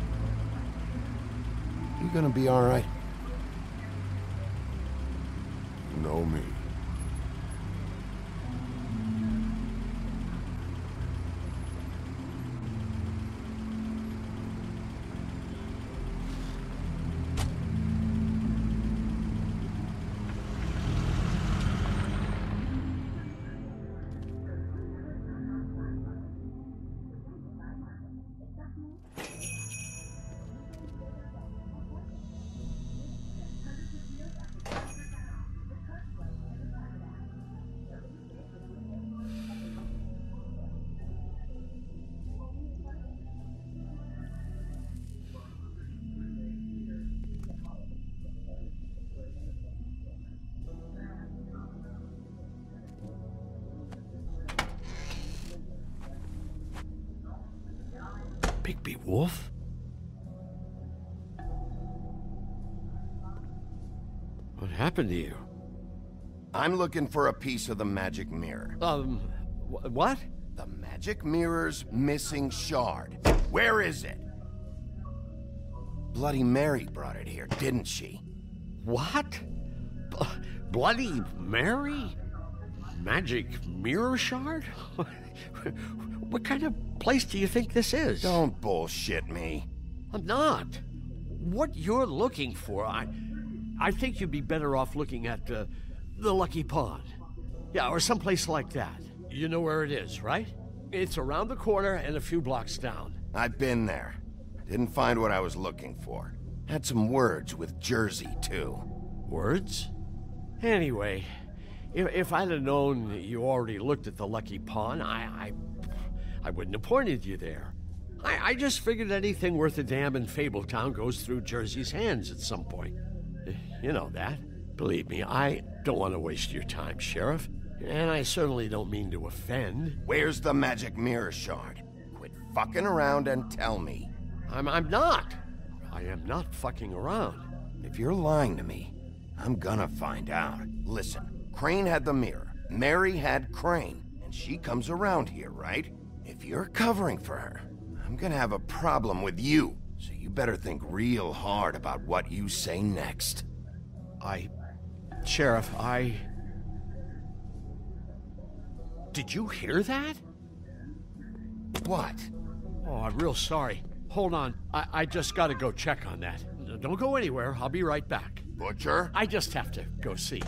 You gonna be all right? You know me. Wolf? What happened to you? I'm looking for a piece of the magic mirror. What? The magic mirror's missing shard. Where is it? Bloody Mary brought it here, didn't she? What? Bloody Mary? Magic mirror shard? What kind of place do you think this is? Don't bullshit me. I'm not. What you're looking for, I think you'd be better off looking at the Lucky Pond. Yeah, or someplace like that. You know where it is, right? It's around the corner and a few blocks down. I've been there. Didn't find what I was looking for. Had some words with Jersey, too. Words? Anyway, if I'd have known you already looked at the Lucky Pond, I wouldn't have pointed you there. I just figured anything worth a damn in Fabletown goes through Jersey's hands at some point. You know that. Believe me, I don't want to waste your time, Sheriff. And I certainly don't mean to offend. Where's the magic mirror shard? Quit fucking around and tell me. I'm not. I am not fucking around. If you're lying to me, I'm gonna find out. Listen, Crane had the mirror. Mary had Crane. And she comes around here, right? If you're covering for her, I'm gonna have a problem with you. So you better think real hard about what you say next. Sheriff, Did you hear that? What? Oh, I'm real sorry. Hold on. I just gotta go check on that. Don't go anywhere. I'll be right back. Butcher? I just have to go see.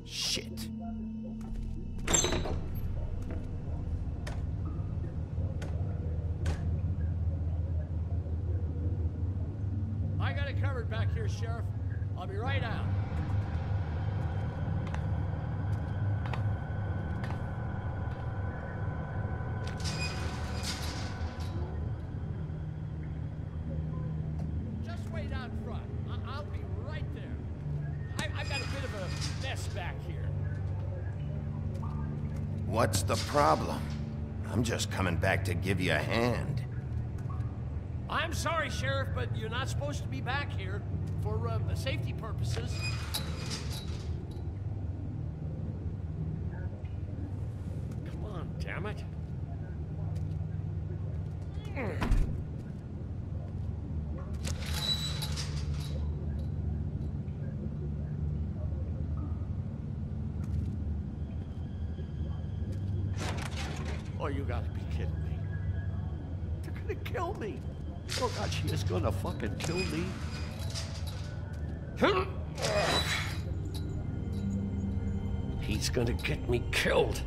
Shit. I got it covered back here, Sheriff. I'll be right out. Just wait out front. I'll be right there. I've got a bit of a mess back here. What's the problem? I'm just coming back to give you a hand. I'm sorry, Sheriff, but you're not supposed to be back here for safety purposes. Come on, damn it. Oh, you gotta be kidding me. They're gonna kill me. Oh God, she is gonna fucking kill me. He's gonna get me killed.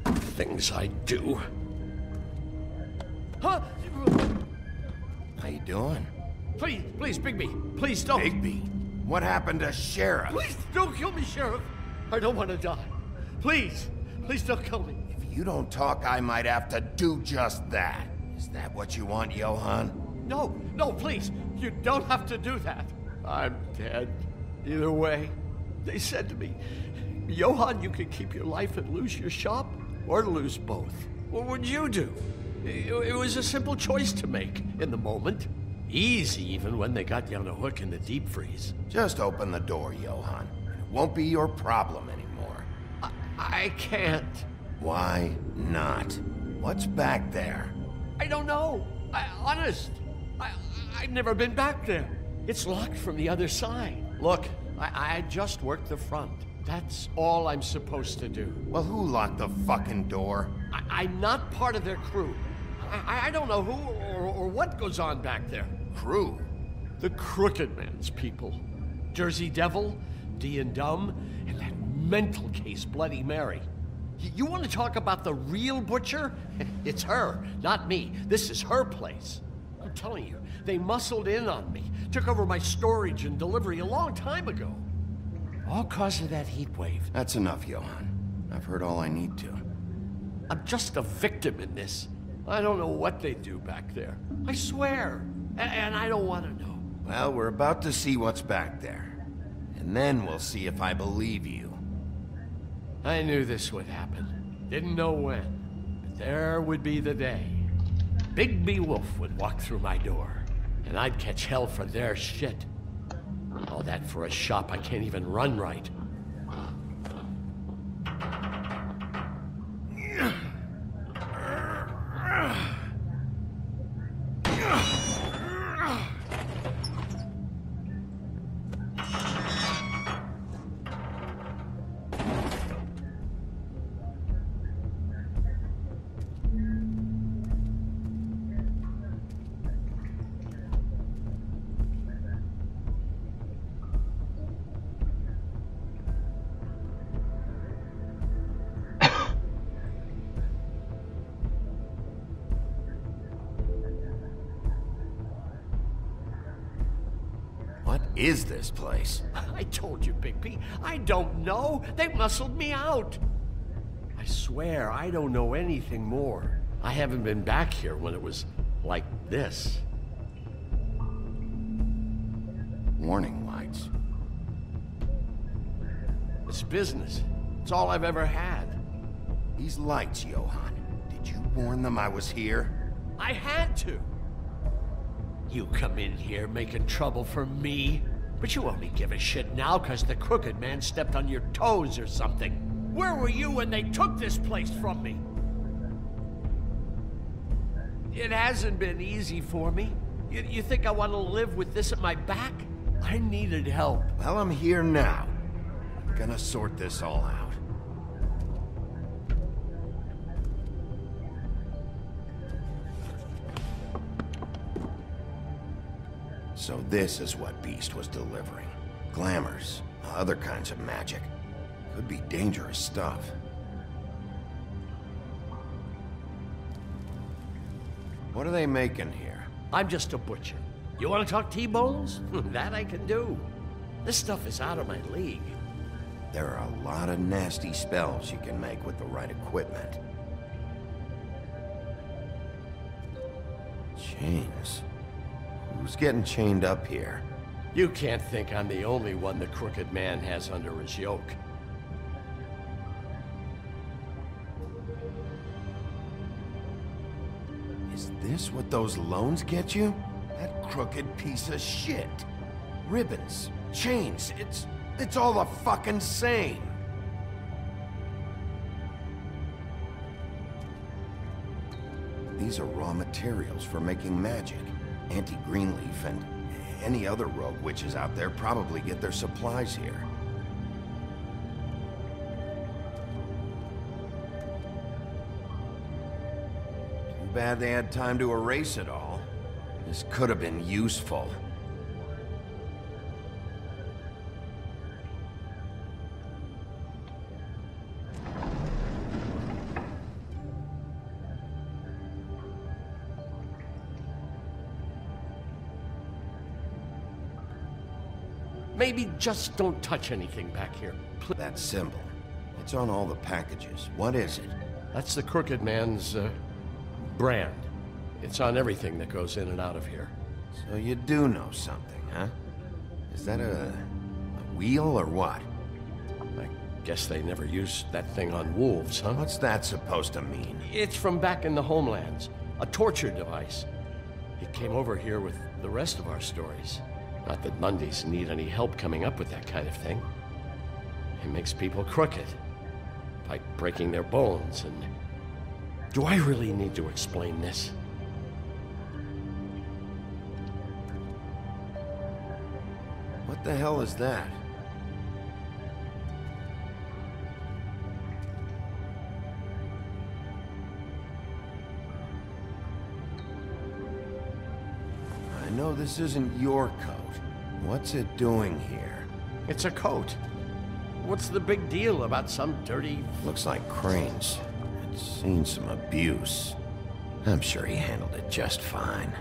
Things I do. Huh? How you doing? Please, Bigby. Please don't. Bigby? What happened to Sheriff? Please don't kill me, Sheriff. I don't want to die. Please don't kill me. If you don't talk, I might have to do just that. Is that what you want, Johann? No, please. You don't have to do that. I'm dead. Either way. They said to me, Johann, you can keep your life and lose your shop, or lose both. What would you do? It was a simple choice to make in the moment. Easy, even when they got you on a hook in the deep freeze. Just open the door, Johann. It won't be your problem anymore. I can't. Why not? What's back there? I don't know. Honest. I've never been back there. It's locked from the other side. Look, I just worked the front. That's all I'm supposed to do. Well, who locked the fucking door? I'm not part of their crew. I don't know who or what goes on back there. Crew? The Crooked Man's people. Jersey Devil, D and Dumb, and that mental case, Bloody Mary. You want to talk about the real butcher? It's her, not me. This is her place. I'm telling you, they muscled in on me, took over my storage and delivery a long time ago. All cause of that heat wave. That's enough, Johann. I've heard all I need to. I'm just a victim in this. I don't know what they do back there. I swear. And I don't want to know. Well, we're about to see what's back there. And then we'll see if I believe you. I knew this would happen. Didn't know when. But there would be the day. Bigby Wolf would walk through my door, and I'd catch hell for their shit. All that for a shop I can't even run right. What is this place? I told you, Bigby. I don't know. They muscled me out. I swear, I don't know anything more. I haven't been back here when it was like this. Warning lights. It's business. It's all I've ever had. These lights, Johann. Did you warn them I was here? I had to. You come in here making trouble for me, but you only give a shit now because the Crooked Man stepped on your toes or something. Where were you when they took this place from me? It hasn't been easy for me. You think I want to live with this at my back? I needed help. Well, I'm here now. I'm gonna sort this all out. So this is what Beast was delivering. Glamours, other kinds of magic. Could be dangerous stuff. What are they making here? I'm just a butcher. You want to talk T-bones? That I can do. This stuff is out of my league. There are a lot of nasty spells you can make with the right equipment. Chains. Who's getting chained up here? You can't think I'm the only one the Crooked Man has under his yoke. Is this what those loans get you? That crooked piece of shit. Ribbons, chains, it's all the fucking same. These are raw materials for making magic. Auntie Greenleaf and any other rogue witches out there probably get their supplies here. Too bad they had time to erase it all. This could have been useful. Maybe just don't touch anything back here. That symbol. It's on all the packages. What is it? That's the Crooked Man's, brand. It's on everything that goes in and out of here. So you do know something, huh? Is that a wheel or what? I guess they never used that thing on wolves, huh? What's that supposed to mean? It's from back in the homelands. A torture device. It came over here with the rest of our stories. Not that Mundies need any help coming up with that kind of thing. It makes people crooked. By breaking their bones and... Do I really need to explain this? What the hell is that? I know this isn't your coat. What's it doing here? It's a coat. What's the big deal about some dirty... Looks like Crane's. It's seen some abuse. I'm sure he handled it just fine.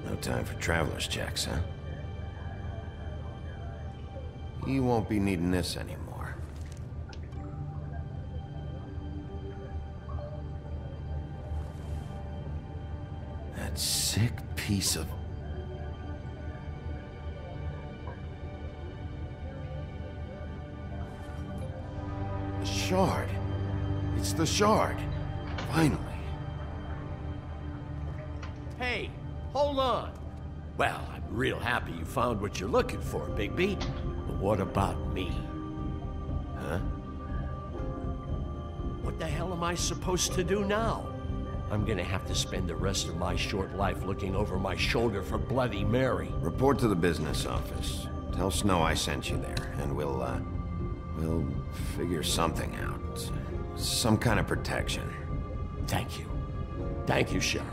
No time for traveler's checks, huh? You won't be needing this anymore. That sick piece of The shard. It's the shard. Finally. Hey, hold on. Well, I'm real happy you found what you're looking for, Bigby. But what about me? Huh? What the hell am I supposed to do now? I'm gonna have to spend the rest of my short life looking over my shoulder for Bloody Mary. Report to the business office. Tell Snow I sent you there, and we'll figure something out. Some kind of protection. Thank you. Thank you, Sheriff.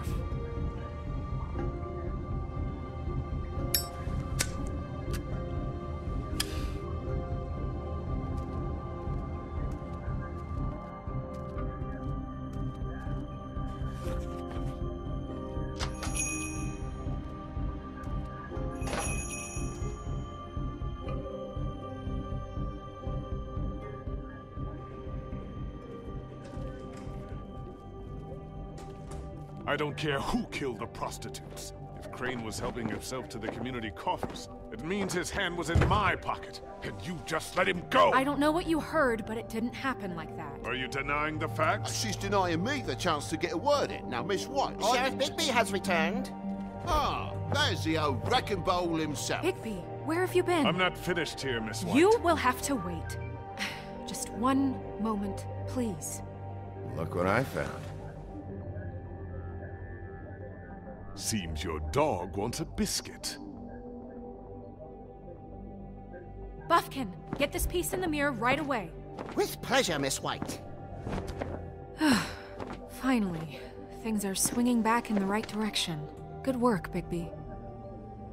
I don't care who killed the prostitutes. If Crane was helping himself to the community coffers, it means his hand was in my pocket, and you just let him go! I don't know what you heard, but it didn't happen like that. Are you denying the facts? She's denying me the chance to get a word in. Now, Miss White... Sheriff Bigby has returned. Ah, there's the old wrecking ball himself. Bigby, where have you been? I'm not finished here, Miss White. You will have to wait. Just one moment, please. Look what I found. Seems your dog wants a biscuit. Buffkin, get this piece in the mirror right away. With pleasure, Miss White. Finally, things are swinging back in the right direction. Good work, Bigby.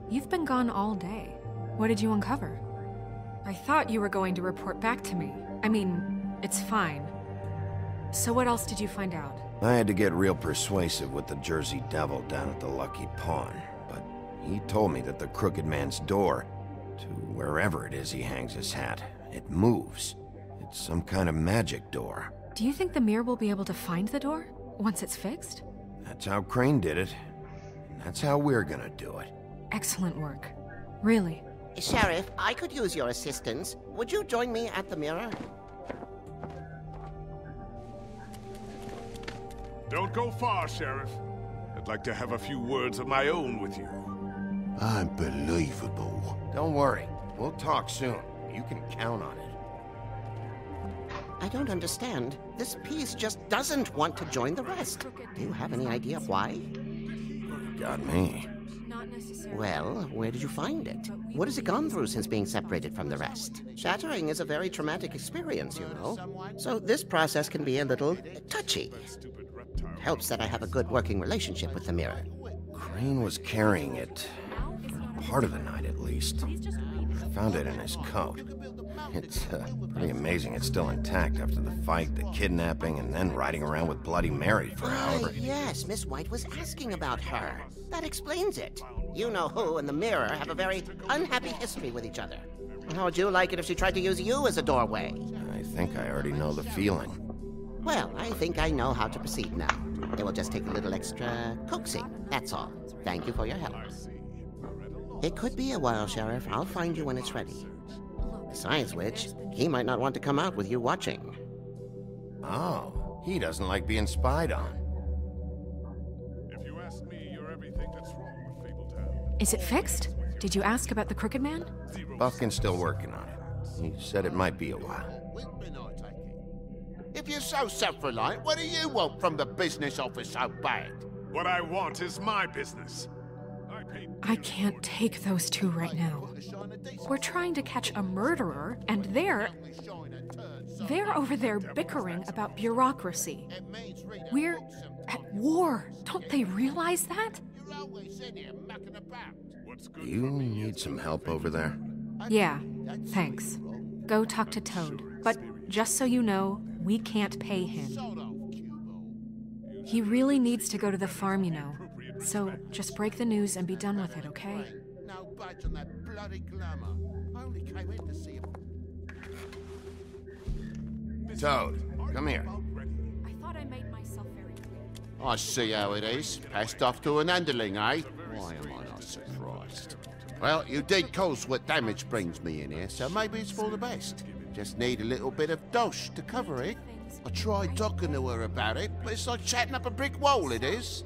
You've been gone all day. What did you uncover? I thought you were going to report back to me. I mean, it's fine. So what else did you find out? I had to get real persuasive with the Jersey Devil down at the Lucky Pawn, but he told me that the Crooked Man's door, to wherever it is he hangs his hat, it moves. It's some kind of magic door. Do you think the mirror will be able to find the door once it's fixed? That's how Crane did it. And that's how we're gonna do it. Excellent work. Really. Sheriff, I could use your assistance. Would you join me at the mirror? Don't go far, Sheriff. I'd like to have a few words of my own with you. Unbelievable. Don't worry. We'll talk soon. You can count on it. I don't understand. This piece just doesn't want to join the rest. Do you have any idea why? Got me. Well, where did you find it? What has it gone through since being separated from the rest? Shattering is a very traumatic experience, you know. So this process can be a little touchy. It helps that I have a good working relationship with the mirror. Crane was carrying it for part of the night, at least. I found it in his coat. It's pretty amazing it's still intact after the fight, the kidnapping, and then riding around with Bloody Mary for however... Yes, Miss White was asking about her. That explains it. You know who and the mirror have a very unhappy history with each other. How would you like it if she tried to use you as a doorway? I think I already know the feeling. Well, I think I know how to proceed now. It will just take a little extra coaxing, that's all. Thank you for your help. It could be a while, Sheriff. I'll find you when it's ready. Besides which, he might not want to come out with you watching. Oh, he doesn't like being spied on. If you ask me, you're everything that's wrong with Fabletown. Is it fixed? Did you ask about the Crooked Man? Buffkin's still working on it. He said it might be a while. If you're so self-reliant, what do you want from the business office so bad? What I want is my business. I can't take those two right now. We're trying to catch a murderer, and they're over there bickering about bureaucracy. We're at war. Don't they realize that? You need some help over there? Yeah, thanks. Go talk to Toad. But just so you know, we can't pay him. He really needs to go to the farm, you know. So just break the news and be done with it, okay? No budge on that bloody glamour. I only came in to see him. Toad, come here. I thought I made myself very clear. I see how it is. Passed off to an underling, eh? Why am I not surprised? Well, you did cause what damage brings me in here, so maybe it's for the best. Just need a little bit of dosh to cover it. I tried talking to her about it, but it's like chatting up a brick wall, it is.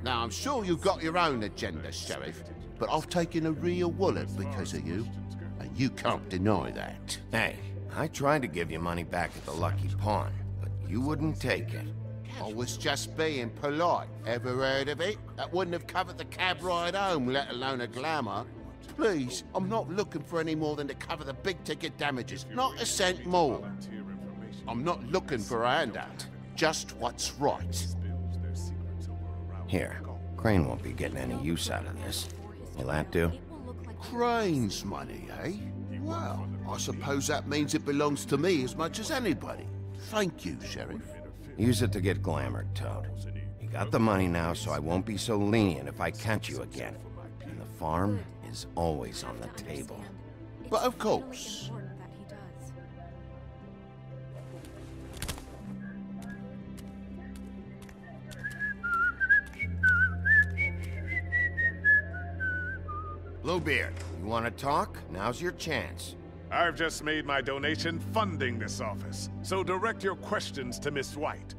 Now, I'm sure you've got your own agenda, Sheriff, but I've taken a real wallet because of you, and you can't deny that. Hey, I tried to give you money back at the Lucky Pawn, but you wouldn't take it. I was just being polite. Ever heard of it? That wouldn't have covered the cab ride home, let alone a glamour. Please, I'm not looking for any more than to cover the big-ticket damages. Not a cent more. I'm not looking for a handout. Just what's right. Here, Crane won't be getting any use out of this. Will that do? Crane's money, eh? Well, I suppose that means it belongs to me as much as anybody. Thank you, Sheriff. Use it to get glamored, Toad. You got the money now, so I won't be so lenient if I catch you again. And the farm is always on the table. But of course. Bluebeard, you want to talk? Now's your chance. I've just made my donation funding this office, so direct your questions to Miss White.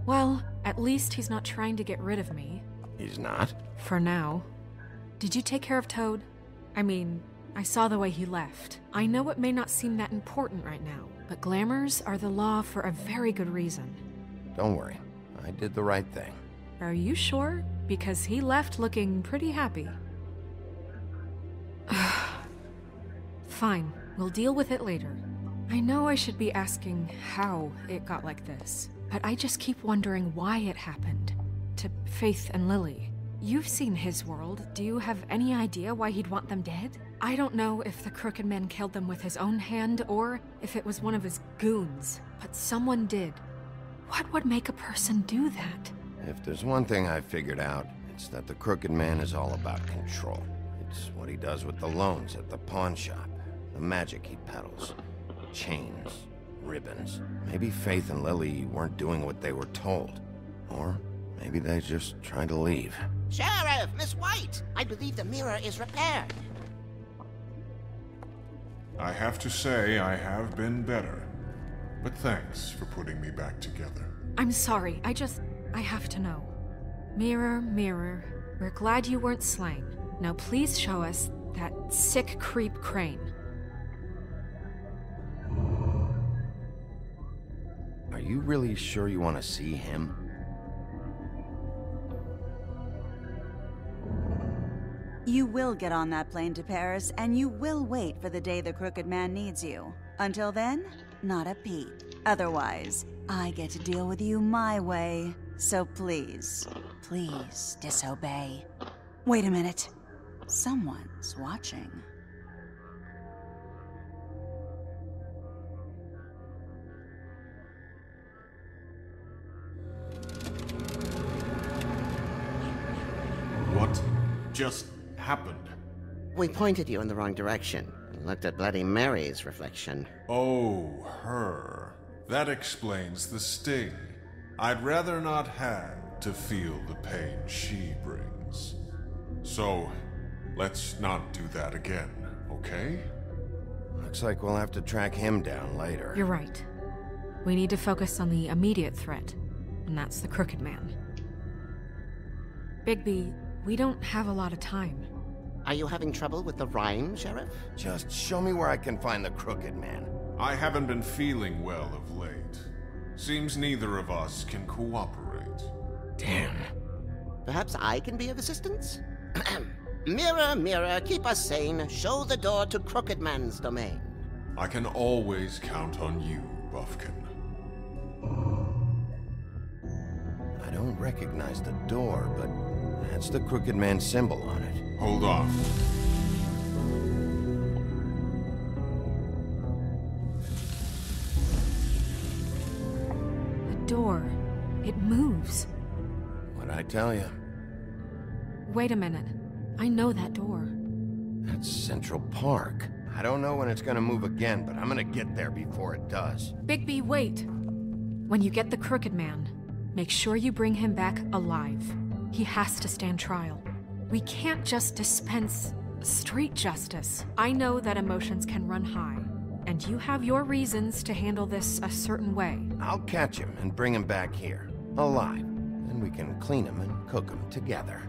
Well, at least he's not trying to get rid of me. He's not? For now. Did you take care of Toad? I mean, I saw the way he left. I know it may not seem that important right now, but glamours are the law for a very good reason. Don't worry. I did the right thing. Are you sure? Because he left looking pretty happy. Fine, we'll deal with it later. I know I should be asking how it got like this, but I just keep wondering why it happened. To Faith and Lily. You've seen his world. Do you have any idea why he'd want them dead? I don't know if the Crooked Man killed them with his own hand or if it was one of his goons, but someone did. What would make a person do that? If there's one thing I've figured out, it's that the Crooked Man is all about control. It's what he does with the loans at the pawn shop, the magic he peddles, chains, ribbons. Maybe Faith and Lily weren't doing what they were told. Or maybe they just tried to leave. Sheriff, Miss White! I believe the mirror is repaired. I have to say I have been better. But thanks for putting me back together. I'm sorry, I have to know. Mirror, mirror, we're glad you weren't slain. Now please show us that sick creep Crane. Are you really sure you want to see him? You will get on that plane to Paris, and you will wait for the day the Crooked Man needs you. Until then, not a peep. Otherwise, I get to deal with you my way. So please, please disobey. Wait a minute. Someone's watching. What just happened? We pointed you in the wrong direction and looked at Bloody Mary's reflection. Oh, her. That explains the sting. I'd rather not have to feel the pain she brings. So, let's not do that again, okay? Looks like we'll have to track him down later. You're right. We need to focus on the immediate threat, and that's the Crooked Man. Bigby, we don't have a lot of time. Are you having trouble with the rhyme, Sheriff? Just show me where I can find the Crooked Man. I haven't been feeling well of late. Seems neither of us can cooperate. Damn. Perhaps I can be of assistance? Mirror, mirror, keep us sane. Show the door to Crooked Man's domain. I can always count on you, Buffkin. I don't recognize the door, but that's the Crooked Man symbol on it. Hold on. The door. It moves. What'd I tell you? Wait a minute. I know that door. That's Central Park. I don't know when it's gonna move again, but I'm gonna get there before it does. Bigby, wait! When you get the Crooked Man, make sure you bring him back alive. He has to stand trial. We can't just dispense street justice. I know that emotions can run high, and you have your reasons to handle this a certain way. I'll catch him and bring him back here, alive. Then we can clean him and cook him together.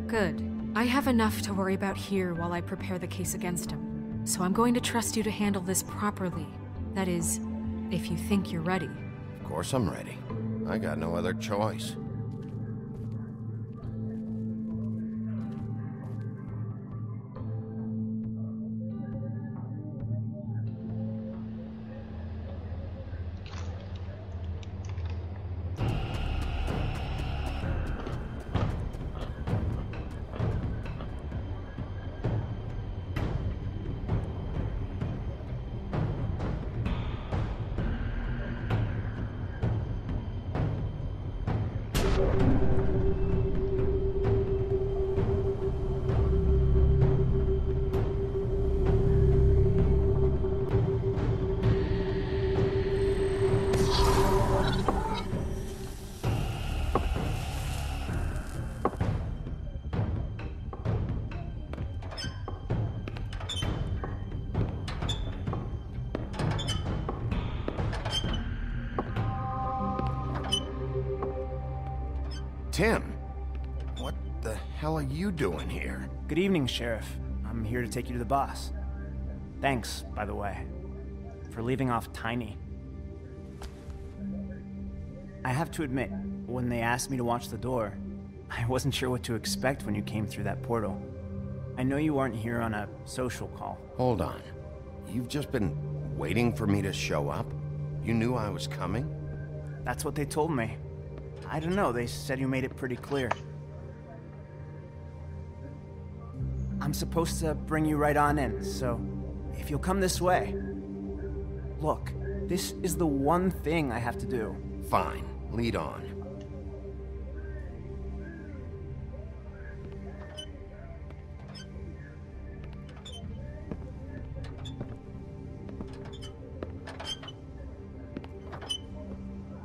Good. I have enough to worry about here while I prepare the case against him. So I'm going to trust you to handle this properly. That is, if you think you're ready. Of course I'm ready. I got no other choice. Tim, what the hell are you doing here? Good evening, Sheriff. I'm here to take you to the boss. Thanks, by the way, for leaving off Tiny. I have to admit, when they asked me to watch the door, I wasn't sure what to expect when you came through that portal. I know you weren't here on a social call. Hold on. You've just been waiting for me to show up? You knew I was coming? That's what they told me. I don't know, they said you made it pretty clear. I'm supposed to bring you right on in, so if you'll come this way. Look, this is the one thing I have to do. Fine, lead on.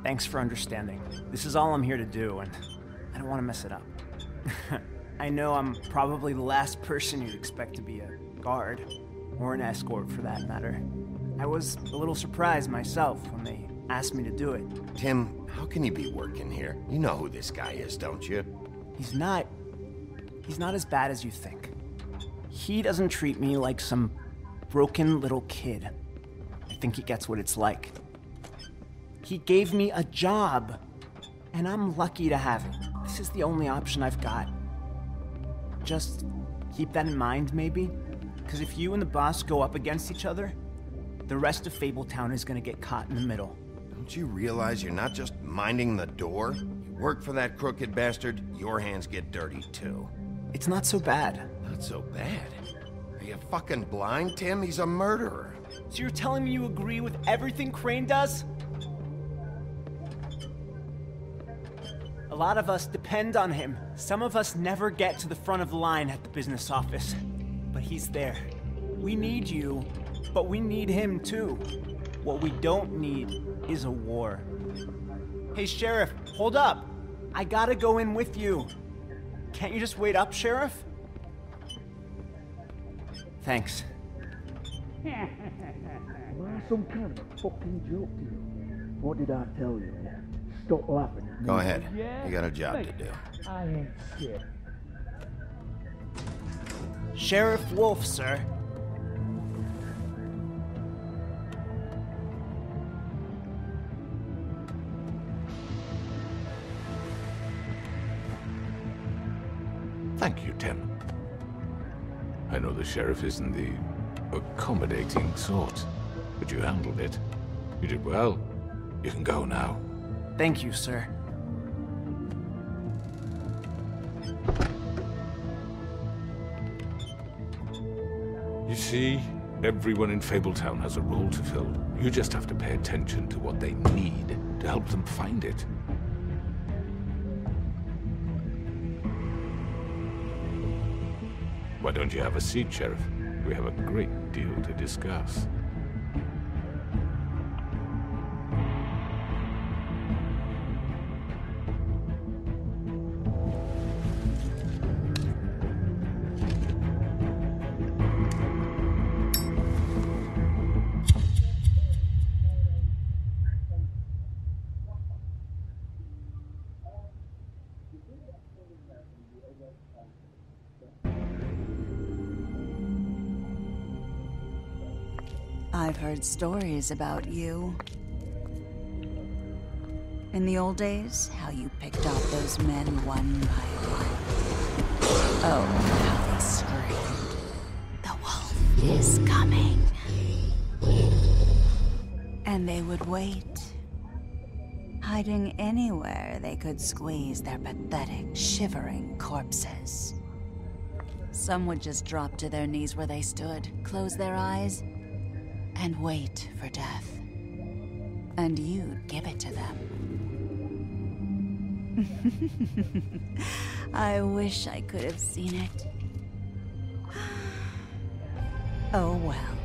Thanks for understanding. This is all I'm here to do, and I don't want to mess it up. I know I'm probably the last person you'd expect to be a guard, or an escort for that matter. I was a little surprised myself when they asked me to do it. Tim, how can you be working here? You know who this guy is, don't you? He's not as bad as you think. He doesn't treat me like some broken little kid. I think he gets what it's like. He gave me a job, and I'm lucky to have it. This is the only option I've got. Just keep that in mind, maybe? Because if you and the boss go up against each other, the rest of Fabletown is gonna get caught in the middle. Don't you realize you're not just minding the door? You work for that crooked bastard, your hands get dirty too. It's not so bad. Not so bad? Are you fucking blind, Tim? He's a murderer. So you're telling me you agree with everything Crane does? A lot of us depend on him. Some of us never get to the front of the line at the business office. But he's there. We need you, but we need him too. What we don't need is a war. Hey, Sheriff, hold up. I gotta go in with you. Can't you just wait up, Sheriff? Thanks. Some kind of a fucking joke to you. What did I tell you? Stop laughing at me. Go ahead. Yeah? You got a job to do. I ain't scared. Sheriff Wolf, sir. Thank you, Tim. I know the sheriff isn't the accommodating sort, but you handled it. You did well. You can go now. Thank you, sir. You see, everyone in Fabletown has a role to fill. You just have to pay attention to what they need to help them find it. Why don't you have a seat, Sheriff? We have a great deal to discuss. heard stories about you. In the old days, how you picked off those men one by one. Oh, how they screamed. The wolf is coming. And they would wait, hiding anywhere they could squeeze their pathetic, shivering corpses. Some would just drop to their knees where they stood, close their eyes, and wait for death. And you'd give it to them. I wish I could have seen it. Oh well.